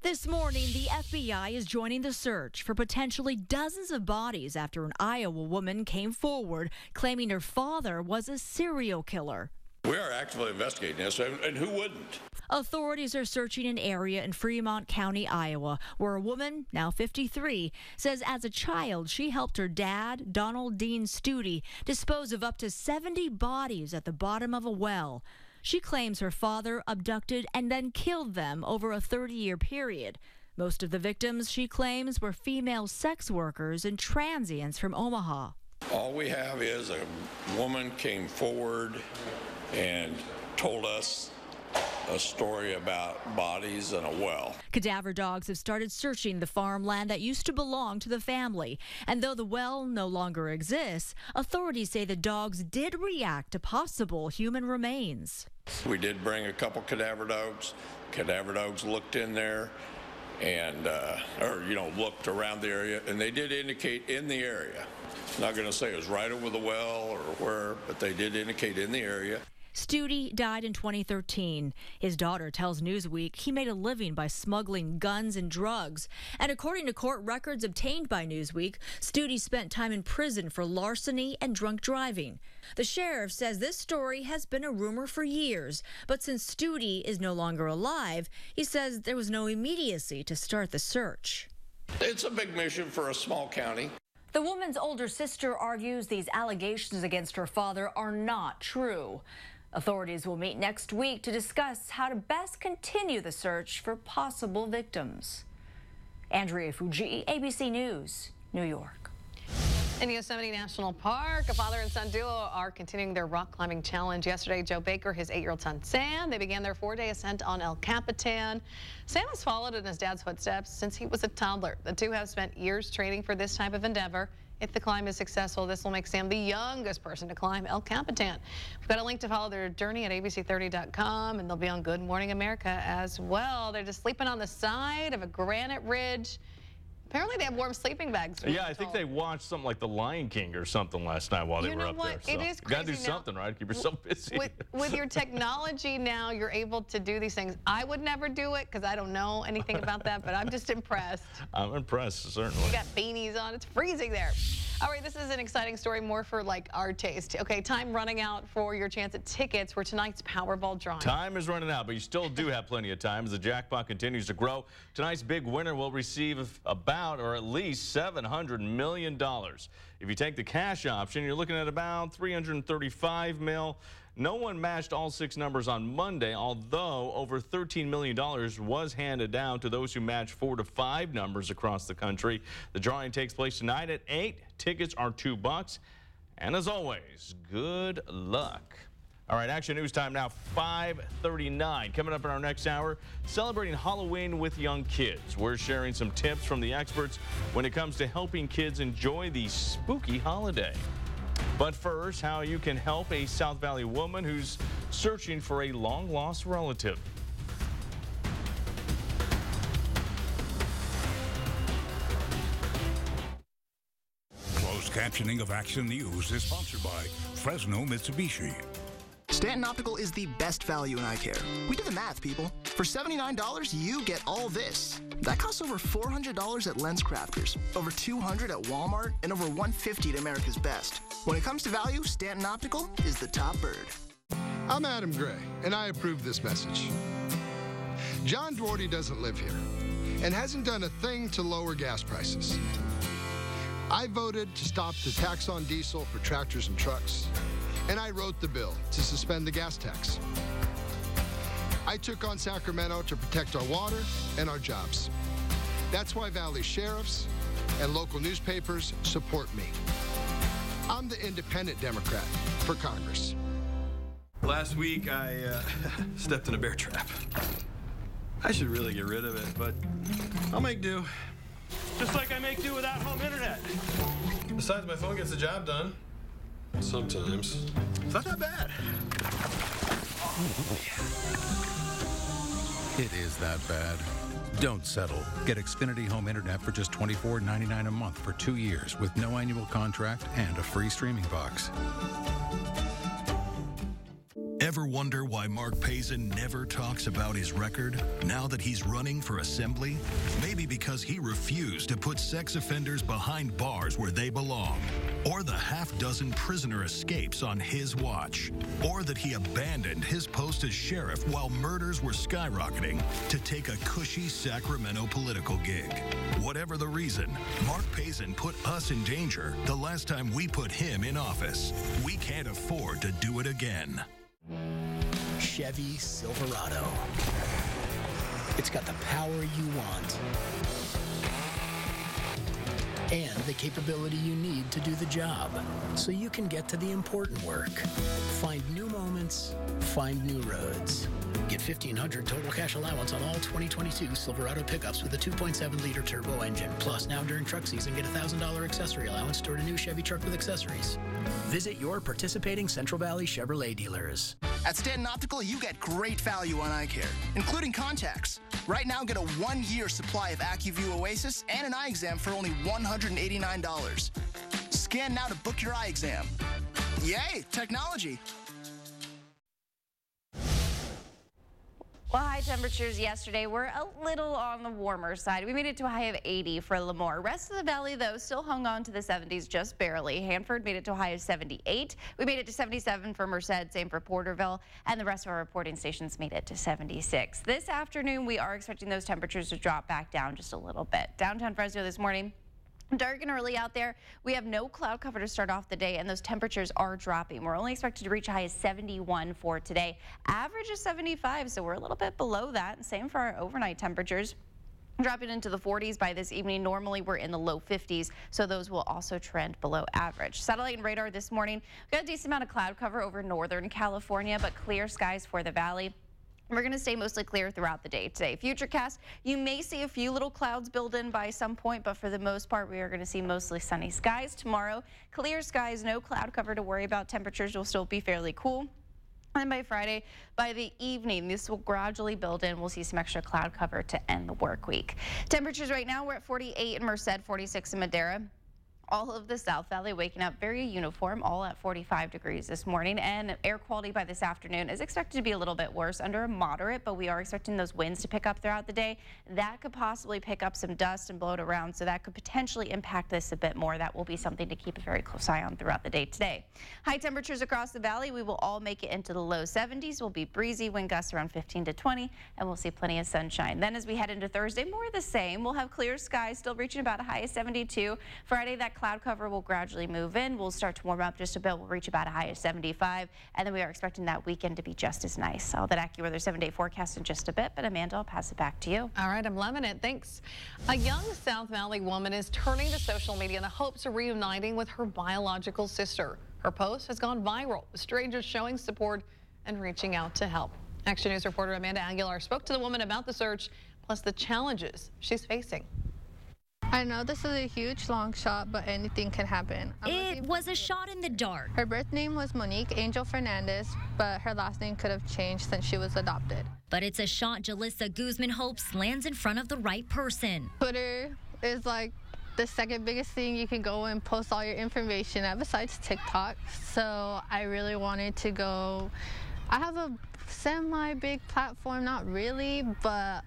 This morning, the FBI is joining the search for potentially dozens of bodies after an Iowa woman came forward claiming her father was a serial killer. We are actively investigating this, and who wouldn't? Authorities are searching an area in Fremont County, Iowa, where a woman, now 53, says as a child she helped her dad, Donald Dean Studi, dispose of up to 70 bodies at the bottom of a well. She claims her father abducted and then killed them over a 30-year period. Most of the victims, she claims, were female sex workers and transients from Omaha. All we have is a woman came forward and told us a story about bodies in a well. Cadaver dogs have started searching the farmland that used to belong to the family. And though the well no longer exists, authorities say the dogs did react to possible human remains. We did bring a couple cadaver dogs. Cadaver dogs looked in there and, looked around the area, and they did indicate in the area. Not going to say it was right over the well or where, but they did indicate in the area. Studi died in 2013. His daughter tells Newsweek he made a living by smuggling guns and drugs. And according to court records obtained by Newsweek, Studi spent time in prison for larceny and drunk driving. The sheriff says this story has been a rumor for years, but since Studi is no longer alive, he says there was no immediacy to start the search. It's a big mission for a small county. The woman's older sister argues these allegations against her father are not true. Authorities will meet next week to discuss how to best continue the search for possible victims. Andrea Fuji, ABC News, New York. In Yosemite National Park, a father and son duo are continuing their rock climbing challenge. Yesterday, Joe Baker, his 8-year-old son Sam, they began their 4-day ascent on El Capitan. Sam has followed in his dad's footsteps since he was a toddler. The two have spent years training for this type of endeavor. If the climb is successful, this will make Sam the youngest person to climb El Capitan. We've got a link to follow their journey at abc30.com, and they'll be on Good Morning America as well. They're just sleeping on the side of a granite ridge. Apparently they have warm sleeping bags. Yeah, I think they watched something like The Lion King or something last night while they were up there. So it is crazy. You gotta do something, right? Keep yourself busy. With your technology now, you're able to do these things. I would never do it because I don't know anything about that, but I'm just impressed. I'm impressed, certainly. You got beanies on. It's freezing there. All right, this is an exciting story, more for like our taste. Okay, time running out for your chance at tickets for tonight's Powerball drawing. Time is running out, but you still do have plenty of time as the jackpot continues to grow. Tonight's big winner will receive about, or at least, $700 million. If you take the cash option, you're looking at about $335 million. No one matched all 6 numbers on Monday, although over $13 million was handed down to those who matched 4 to 5 numbers across the country. The drawing takes place tonight at 8. Tickets are $2. And as always, good luck. All right, Action News time now, 5:39. Coming up in our next hour, celebrating Halloween with young kids. We're sharing some tips from the experts when it comes to helping kids enjoy the spooky holiday. But first, how you can help a South Valley woman who's searching for a long-lost relative. Closed captioning of Action News is sponsored by Fresno Mitsubishi. Stanton Optical is the best value in eye care. We did the math, people. For $79, you get all this. That costs over $400 at LensCrafters, over $200 at Walmart, and over $150 at America's Best. When it comes to value, Stanton Optical is the top bird. I'm Adam Gray, and I approve this message. John Duarte doesn't live here and hasn't done a thing to lower gas prices. I voted to stop the tax on diesel for tractors and trucks, and I wrote the bill to suspend the gas tax. I took on Sacramento to protect our water and our jobs. That's why Valley sheriffs and local newspapers support me. I'm the independent Democrat for Congress. Last week, I stepped in a bear trap. I should really get rid of it, but I'll make do. Just like I make do without home internet. Besides, my phone gets the job done. Sometimes. It's not that bad. It is that bad. Don't settle. Get Xfinity Home Internet for just $24.99 a month for 2 years with no annual contract and a free streaming box. Ever wonder why Mark Pazin never talks about his record now that he's running for assembly? Maybe because he refused to put sex offenders behind bars where they belong, or the half-dozen prisoner escapes on his watch, or that he abandoned his post as sheriff while murders were skyrocketing to take a cushy Sacramento political gig. Whatever the reason, Mark Pazin put us in danger the last time we put him in office. We can't afford to do it again. Chevy Silverado. It's got the power you want and the capability you need to do the job so you can get to the important work. Find new moments, find new roads. Get $1,500 total cash allowance on all 2022 Silverado pickups with a 2.7-liter turbo engine. Plus, now during truck season, get a $1,000 accessory allowance toward a new Chevy truck with accessories. Visit your participating Central Valley Chevrolet dealers. At Stanton Optical, you get great value on eye care, including contacts. Right now, get a 1-year supply of AccuView Oasis and an eye exam for only $189. Scan now to book your eye exam. Yay, technology. Well, high temperatures yesterday were a little on the warmer side. We made it to a high of 80 for Lemoore. Rest of the valley, though, still hung on to the 70s just barely. Hanford made it to a high of 78. We made it to 77 for Merced, same for Porterville, and the rest of our reporting stations made it to 76. This afternoon, we are expecting those temperatures to drop back down just a little bit. Downtown Fresno this morning, dark and early out there. We have no cloud cover to start off the day, and those temperatures are dropping. We're only expected to reach a high of 71 for today. Average is 75, so we're a little bit below that. Same for our overnight temperatures. Dropping into the 40s by this evening. Normally we're in the low 50s, so those will also trend below average. Satellite and radar this morning. We've got a decent amount of cloud cover over northern California, but clear skies for the valley. We're going to stay mostly clear throughout the day today. Futurecast, you may see a few little clouds build in by some point, but for the most part, we are going to see mostly sunny skies tomorrow. Clear skies, no cloud cover to worry about. Temperatures will still be fairly cool. And by Friday, by the evening, this will gradually build in. We'll see some extra cloud cover to end the work week. Temperatures right now, we're at 48 in Merced, 46 in Madera. All of the South Valley waking up very uniform, all at 45 degrees this morning, and air quality by this afternoon is expected to be a little bit worse, under a moderate, but we are expecting those winds to pick up throughout the day. That could possibly pick up some dust and blow it around, so that could potentially impact this a bit more. That will be something to keep a very close eye on throughout the day today. High temperatures across the valley, we will all make it into the low 70s. Will be breezy, wind gusts around 15 to 20, and we'll see plenty of sunshine. Then as we head into Thursday, more of the same. We'll have clear skies, still reaching about a high of 72. Friday, that cloud cover will gradually move in. We'll start to warm up just a bit. We'll reach about a high of 75, and then we are expecting that weekend to be just as nice. All that AccuWeather 7-day forecast in just a bit, but Amanda, I'll pass it back to you. All right, I'm loving it. Thanks. A young South Valley woman is turning to social media in the hopes of reuniting with her biological sister. Her post has gone viral, with strangers showing support and reaching out to help. Action News reporter Amanda Aguilar spoke to the woman about the search, plus the challenges she's facing. I know this is a huge long shot, but anything can happen. It was a shot in the dark. Her birth name was Monique Angel Fernandez, but her last name could have changed since she was adopted. But it's a shot Jalissa Guzman hopes lands in front of the right person. Twitter is like the second biggest thing you can go and post all your information at besides TikTok. So I really wanted to go. I have a semi-big platform, not really, but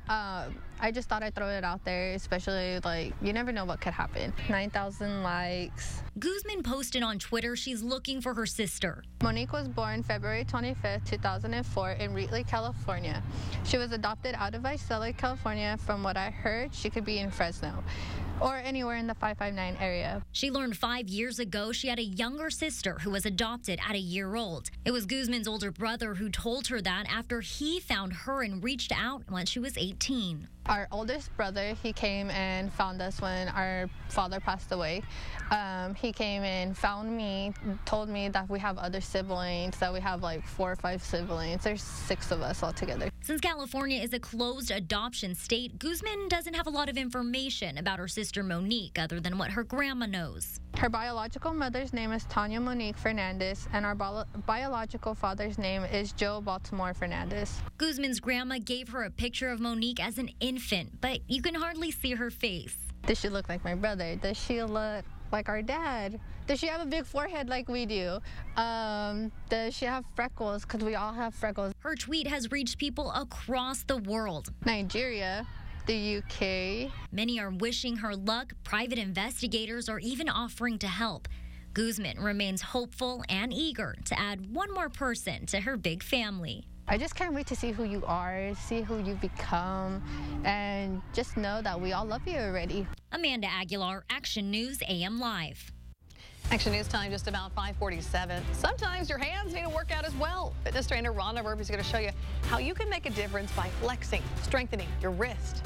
I just thought I'd throw it out there, especially like you never know what could happen. 9,000 likes. Guzman posted on Twitter she's looking for her sister. Monique was born February 25th, 2004 in Wheatley, California. She was adopted out of Visalia, California. From what I heard, she could be in Fresno or anywhere in the 559 area. She learned 5 years ago she had a younger sister who was adopted at a year old. It was Guzman's older brother who told her that after he found her and reached out when she was 18. Our oldest brother, he came and found us when our father passed away. He came and found me, told me that we have other siblings, that we have like 4 or 5 siblings. There's 6 of us all together. Since California is a closed adoption state, Guzman doesn't have a lot of information about her sister Monique other than what her grandma knows. Her biological mother's name is Tanya Monique Fernandez, and our biological father's name is Joe Baltimore Fernandez. Guzman's grandma gave her a picture of Monique as an infant, but you can hardly see her face. Does she look like my brother? Does she look like our dad? Does she have a big forehead like we do? Does she have freckles? Because we all have freckles. Her tweet has reached people across the world. Nigeria, the UK. Many are wishing her luck. Private investigators are even offering to help. Guzman remains hopeful and eager to add one more person to her big family. I just can't wait to see who you are, see who you become, and just know that we all love you already. Amanda Aguilar, Action News AM Live. Action News time just about 5:47. Sometimes your hands need to work out as well. Fitness trainer Rhonda Murphy is going to show you how you can make a difference by flexing, strengthening your wrist.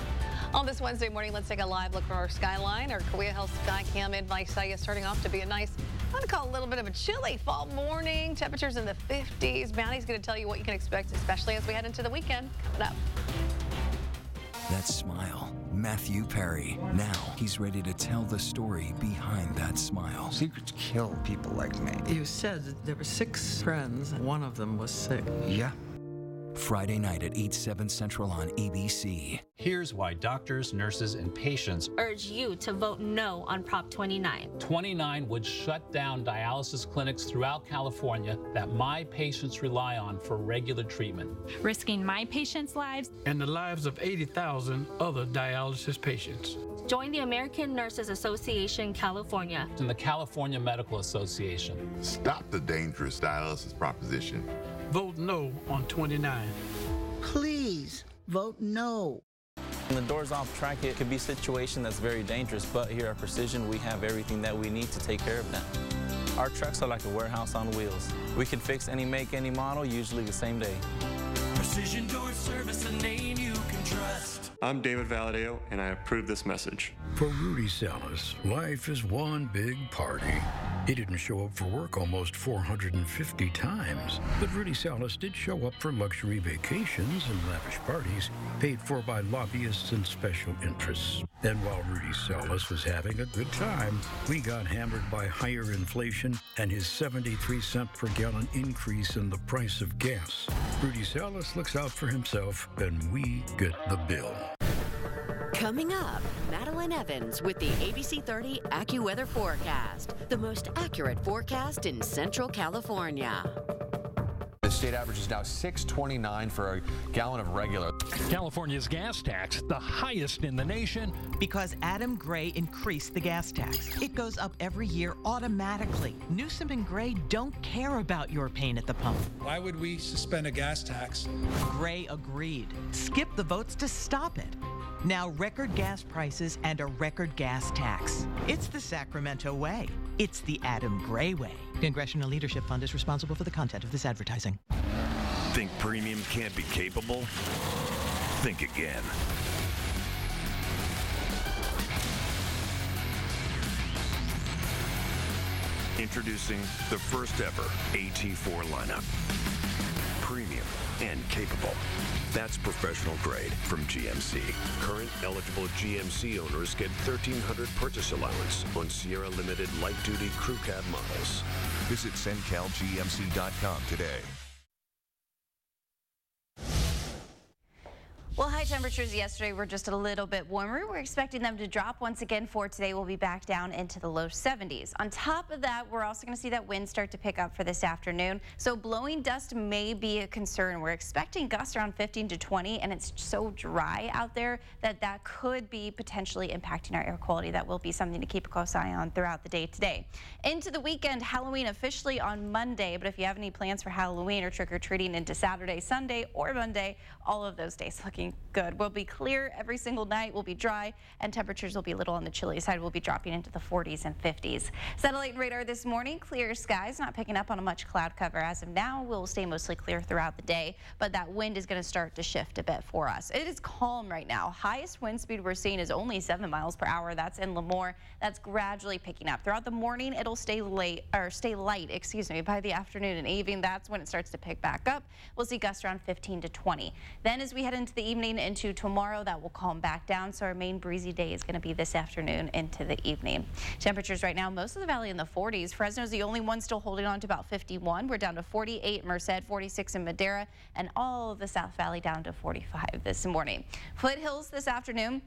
On this Wednesday morning, let's take a live look at our skyline. Our Korea Health Sky Cam advice is starting off to be a nice, I'm going to call it a little bit of a chilly fall morning. Temperatures in the 50s. Bounty's going to tell you what you can expect, especially as we head into the weekend. Coming up. That smile, Matthew Perry. Now he's ready to tell the story behind that smile. Secrets kill people like me. You said there were 6 friends. One of them was sick. Yeah. Friday night at 8/7 Central on ABC. Here's why doctors, nurses, and patients urge you to vote no on Prop 29. 29 would shut down dialysis clinics throughout California that my patients rely on for regular treatment, risking my patients' lives and the lives of 80,000 other dialysis patients. Join the American Nurses Association California and the California Medical Association. Stop the dangerous dialysis proposition. Vote no on 29. Please vote no. When the door's off track, it could be a situation that's very dangerous, but here at Precision, we have everything that we need to take care of that. Our trucks are like a warehouse on wheels. We can fix any make, any model, usually the same day. Precision Door Service, a name you can trust. I'm David Valadeo, and I approve this message. For Rudy Salas, life is one big party. He didn't show up for work almost 450 times, but Rudy Salas did show up for luxury vacations and lavish parties paid for by lobbyists and special interests. And while Rudy Salas was having a good time, we got hammered by higher inflation and his 73-cent per gallon increase in the price of gas. Rudy Salas looks out for himself, and we get the bill. Coming up, Madeline Evans with the ABC 30 AccuWeather forecast, the most accurate forecast in Central California. The state average is now $6.29 for a gallon of regular. California's gas tax, the highest in the nation. Because Adam Gray increased the gas tax. It goes up every year automatically. Newsom and Gray don't care about your pain at the pump. Why would we suspend a gas tax? Gray agreed. Skip the votes to stop it. Now record gas prices and a record gas tax. It's the Sacramento way. It's the Adam Gray way. Congressional Leadership Fund is responsible for the content of this advertising. Think premium can't be capable? Think again. Introducing the first ever AT4 lineup. Premium and capable. That's professional grade from GMC. Current eligible GMC owners get $1,300 purchase allowance on Sierra Limited light-duty crew cab models. Visit CenCalGMC.com today. Well, high temperatures yesterday were just a little bit warmer. We're expecting them to drop once again for today. We'll be back down into the low 70s. On top of that, we're also going to see that wind start to pick up for this afternoon. So blowing dust may be a concern. We're expecting gusts around 15 to 20, and it's so dry out there that that could be potentially impacting our air quality. That will be something to keep a close eye on throughout the day today. Into the weekend, Halloween officially on Monday, but if you have any plans for Halloween or trick-or-treating into Saturday, Sunday, or Monday, all of those days looking good. We'll be clear every single night. We'll be dry, and temperatures will be a little on the chilly side. We'll be dropping into the 40s and 50s. Satellite and radar this morning, clear skies, not picking up on a much cloud cover as of now. We'll stay mostly clear throughout the day, but that wind is going to start to shift a bit for us. It is calm right now. Highest wind speed we're seeing is only 7 miles per hour. That's in Lemoore. That's gradually picking up. Throughout the morning, it'll stay light, by the afternoon and evening. That's when it starts to pick back up. We'll see gusts around 15 to 20. Then as we head into the evening into tomorrow, that will calm back down. So our main breezy day is going to be this afternoon into the evening. Temperatures right now, most of the valley in the 40s. Fresno's the only one still holding on to about 51. We're down to 48 in Merced, 46 in Madera, and all of the South Valley down to 45 this morning. Foothills this afternoon.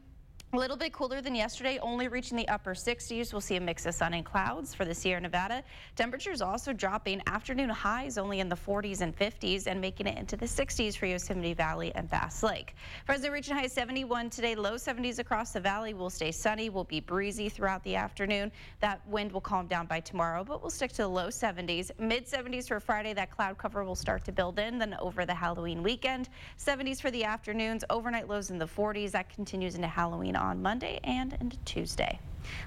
A little bit cooler than yesterday, only reaching the upper 60s. We'll see a mix of sun and clouds for the Sierra Nevada. Temperatures also dropping. Afternoon highs only in the 40s and 50s and making it into the 60s for Yosemite Valley and Bass Lake. Fresno reaching high 71 today, low 70s across the valley. Will stay sunny, will be breezy throughout the afternoon. That wind will calm down by tomorrow, but we'll stick to the low 70s. Mid 70s for Friday, that cloud cover will start to build in, then over the Halloween weekend. 70s for the afternoons, overnight lows in the 40s. That continues into Halloween on Monday and into Tuesday.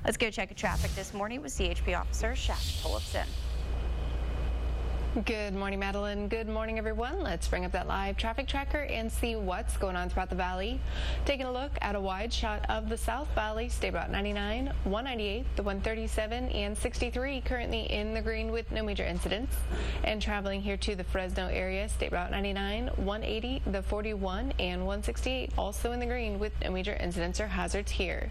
Let's go check traffic this morning with CHP Officer Shaft Tollefson. Good morning, Madeline. Good morning, everyone. Let's bring up that live traffic tracker and see what's going on throughout the valley. Taking a look at a wide shot of the South Valley, State Route 99, 198, the 137, and 63 currently in the green with no major incidents. And traveling here to the Fresno area, State Route 99, 180, the 41, and 168 also in the green with no major incidents or hazards here.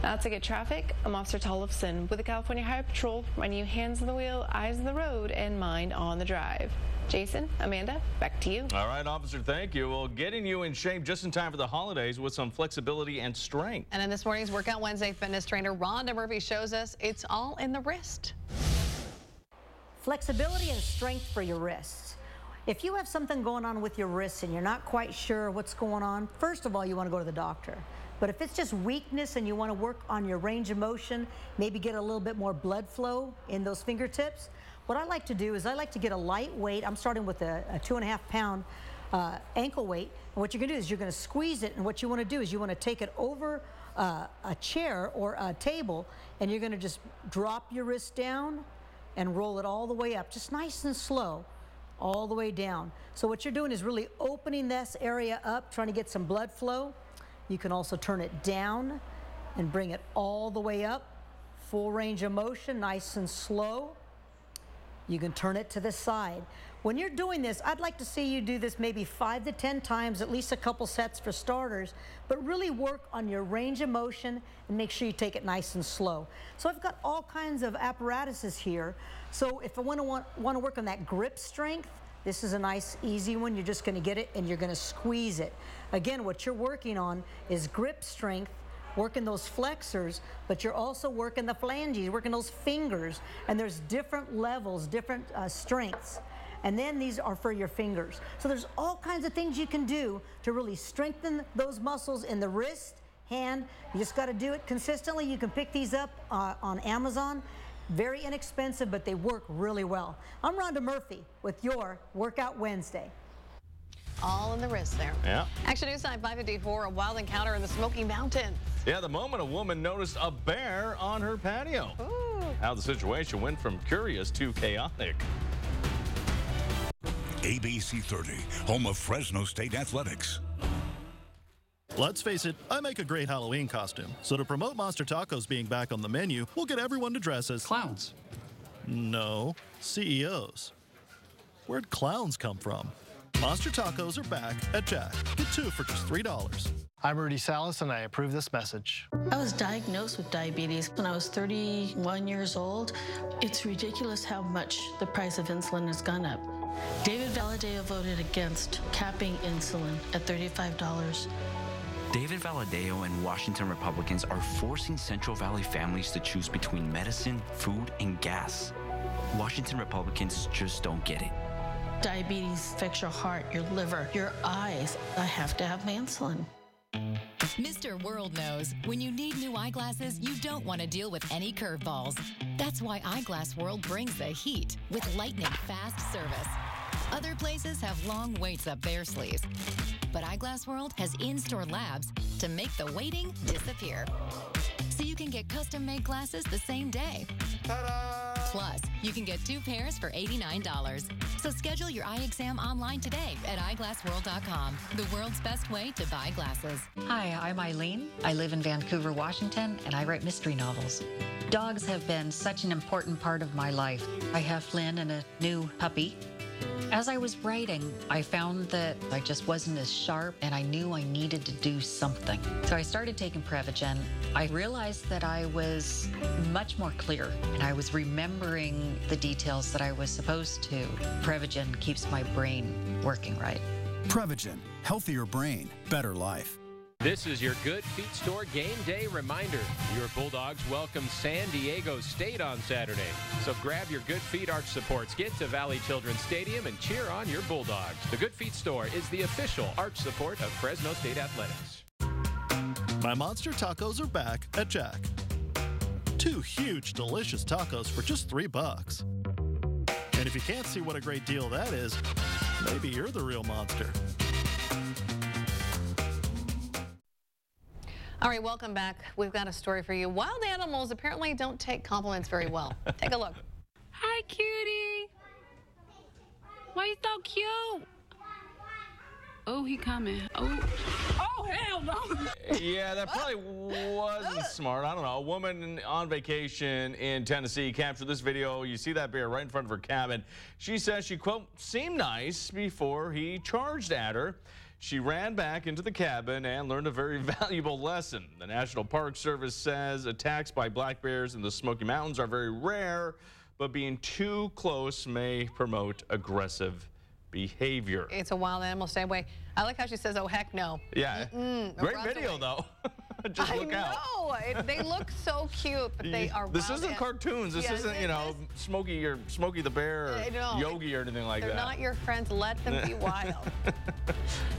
That's a good traffic. I'm Officer Tollefson with the California Highway Patrol, reminding you hands on the wheel, eyes on the road, and mind on the drive. Jason, Amanda, back to you. All right, officer, thank you. Well, getting you in shape just in time for the holidays with some flexibility and strength. And in this morning's Workout Wednesday, fitness trainer Rhonda Murphy shows us it's all in the wrist. Flexibility and strength for your wrists. If you have something going on with your wrists and you're not quite sure what's going on, first of all, you want to go to the doctor. But if it's just weakness and you want to work on your range of motion, maybe get a little bit more blood flow in those fingertips, what I like to do is I like to get a light weight. I'm starting with a 2.5 pound ankle weight. And what you're going to do is you're going to squeeze it. And what you want to do is you want to take it over a chair or a table, and you're going to just drop your wrist down and roll it all the way up, just nice and slow, all the way down. So what you're doing is really opening this area up, trying to get some blood flow. You can also turn it down and bring it all the way up. Full range of motion, nice and slow. You can turn it to the side. When you're doing this, I'd like to see you do this maybe 5 to 10 times, at least a couple sets for starters, but really work on your range of motion and make sure you take it nice and slow. So I've got all kinds of apparatuses here. So if I want to work on that grip strength, this is a nice, easy one. You're just going to get it and you're going to squeeze it. Again, what you're working on is grip strength working those flexors, but you're also working the phalanges, working those fingers, and there's different levels, different strengths. And then these are for your fingers. So there's all kinds of things you can do to really strengthen those muscles in the wrist, hand. You just got to do it consistently. You can pick these up on Amazon. Very inexpensive, but they work really well. I'm Rhonda Murphy with your Workout Wednesday. All in the wrist there. Yeah. Action News Time 554, a wild encounter in the Smoky Mountains. Yeah, the moment a woman noticed a bear on her patio. Ooh. How the situation went from curious to chaotic. ABC 30, home of Fresno State Athletics. Let's face it, I make a great Halloween costume. So to promote Monster Tacos being back on the menu, we'll get everyone to dress as clowns. No, CEOs. Where'd clowns come from? Monster Tacos are back at Jack. Get 2 for just $3. I'm Rudy Salas, and I approve this message. I was diagnosed with diabetes when I was 31 years old. It's ridiculous how much the price of insulin has gone up. David Valadeo voted against capping insulin at $35. David Valadeo and Washington Republicans are forcing Central Valley families to choose between medicine, food, and gas. Washington Republicans just don't get it. Diabetes affects your heart, your liver, your eyes. I have to have my insulin. Mr. World knows when you need new eyeglasses, you don't want to deal with any curveballs. That's why Eyeglass World brings the heat with lightning fast service. Other places have long waits up their sleeves, but Eyeglass World has in-store labs to make the waiting disappear. So you can get custom-made glasses the same day. Ta-da! Plus, you can get 2 pairs for $89. So schedule your eye exam online today at eyeglassworld.com, the world's best way to buy glasses. Hi, I'm Eileen. I live in Vancouver, Washington, and I write mystery novels. Dogs have been such an important part of my life. I have Flynn and a new puppy. As I was writing, I found that I just wasn't as sharp, and I knew I needed to do something. So I started taking Prevagen. I realized that I was much more clear, and I was remembering the details that I was supposed to. Prevagen keeps my brain working right. Prevagen, healthier brain, better life. This is your Good Feet Store game day reminder. Your Bulldogs welcome San Diego State on Saturday. So grab your Good Feet arch supports, get to Valley Children's Stadium, and cheer on your Bulldogs. The Good Feet Store is the official arch support of Fresno State Athletics. My Monster Tacos are back at Jack. 2 huge, delicious tacos for just $3. And if you can't see what a great deal that is, maybe you're the real monster. All right, welcome back. We've got a story for you. Wild animals apparently don't take compliments very well. Take a look. Hi, cutie. Why you so cute? Oh, he coming. Oh, hell no. Yeah, that probably wasn't smart. I don't know. A woman on vacation in Tennessee captured this video. You see that bear right in front of her cabin. She says she, quote, seemed nice before he charged at her. She ran back into the cabin and learned a very valuable lesson. The National Park Service says attacks by black bears in the Smoky Mountains are very rare, but being too close may promote aggressive behavior. It's a wild animal. Stay away. I like how she says, oh, heck no. Yeah. Great video, though. Just look out. I know. They look so cute, but they are wild. This isn't cartoons. This isn't, you know, Smokey the Bear or Yogi or anything like that. They're not your friends. Let them be wild.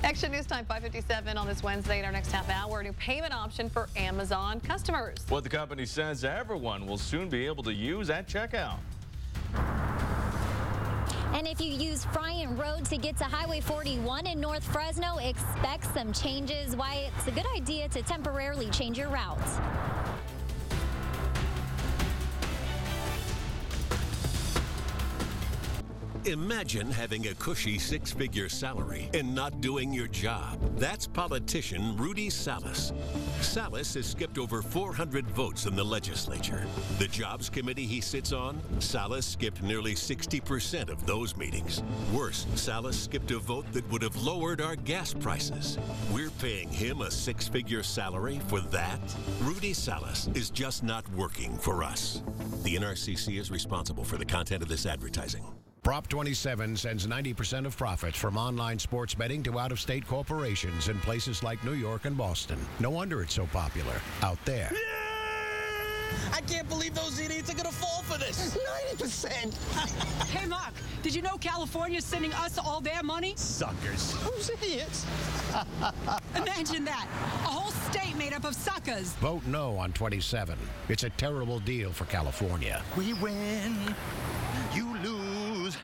Action News Time 5:57 on this Wednesday. In our next half hour, a new payment option for Amazon customers. What the company says everyone will soon be able to use at checkout. And if you use Fryan Road to get to Highway 41 in North Fresno, expect some changes. Why it's a good idea to temporarily change your route. Imagine having a cushy 6-figure salary and not doing your job. That's politician Rudy Salas. Salas has skipped over 400 votes in the legislature. The Jobs Committee he sits on, Salas skipped nearly 60% of those meetings. Worse, Salas skipped a vote that would have lowered our gas prices. We're paying him a 6-figure salary for that? Rudy Salas is just not working for us. The NRCC is responsible for the content of this advertising. Prop 27 sends 90% of profits from online sports betting to out-of-state corporations in places like New York and Boston. No wonder it's so popular out there. I can't believe those idiots are going to fall for this. 90%. Hey, Mark, did you know California's sending us all their money? Suckers. Who's idiots? Imagine that. A whole state made up of suckers. Vote no on 27. It's a terrible deal for California. We win. You lose.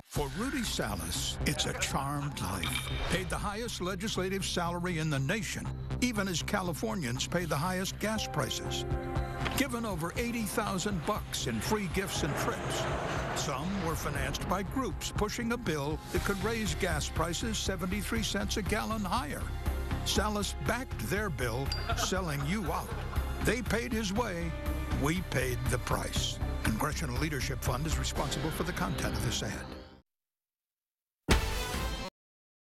For Rudy Salas, it's a charmed life. Paid the highest legislative salary in the nation, even as Californians pay the highest gas prices. Given over $80,000 in free gifts and trips. Some were financed by groups pushing a bill that could raise gas prices 73 cents a gallon higher. Salas backed their bill, selling you out. They paid his way, we paid the price. Congressional Leadership Fund is responsible for the content of this ad.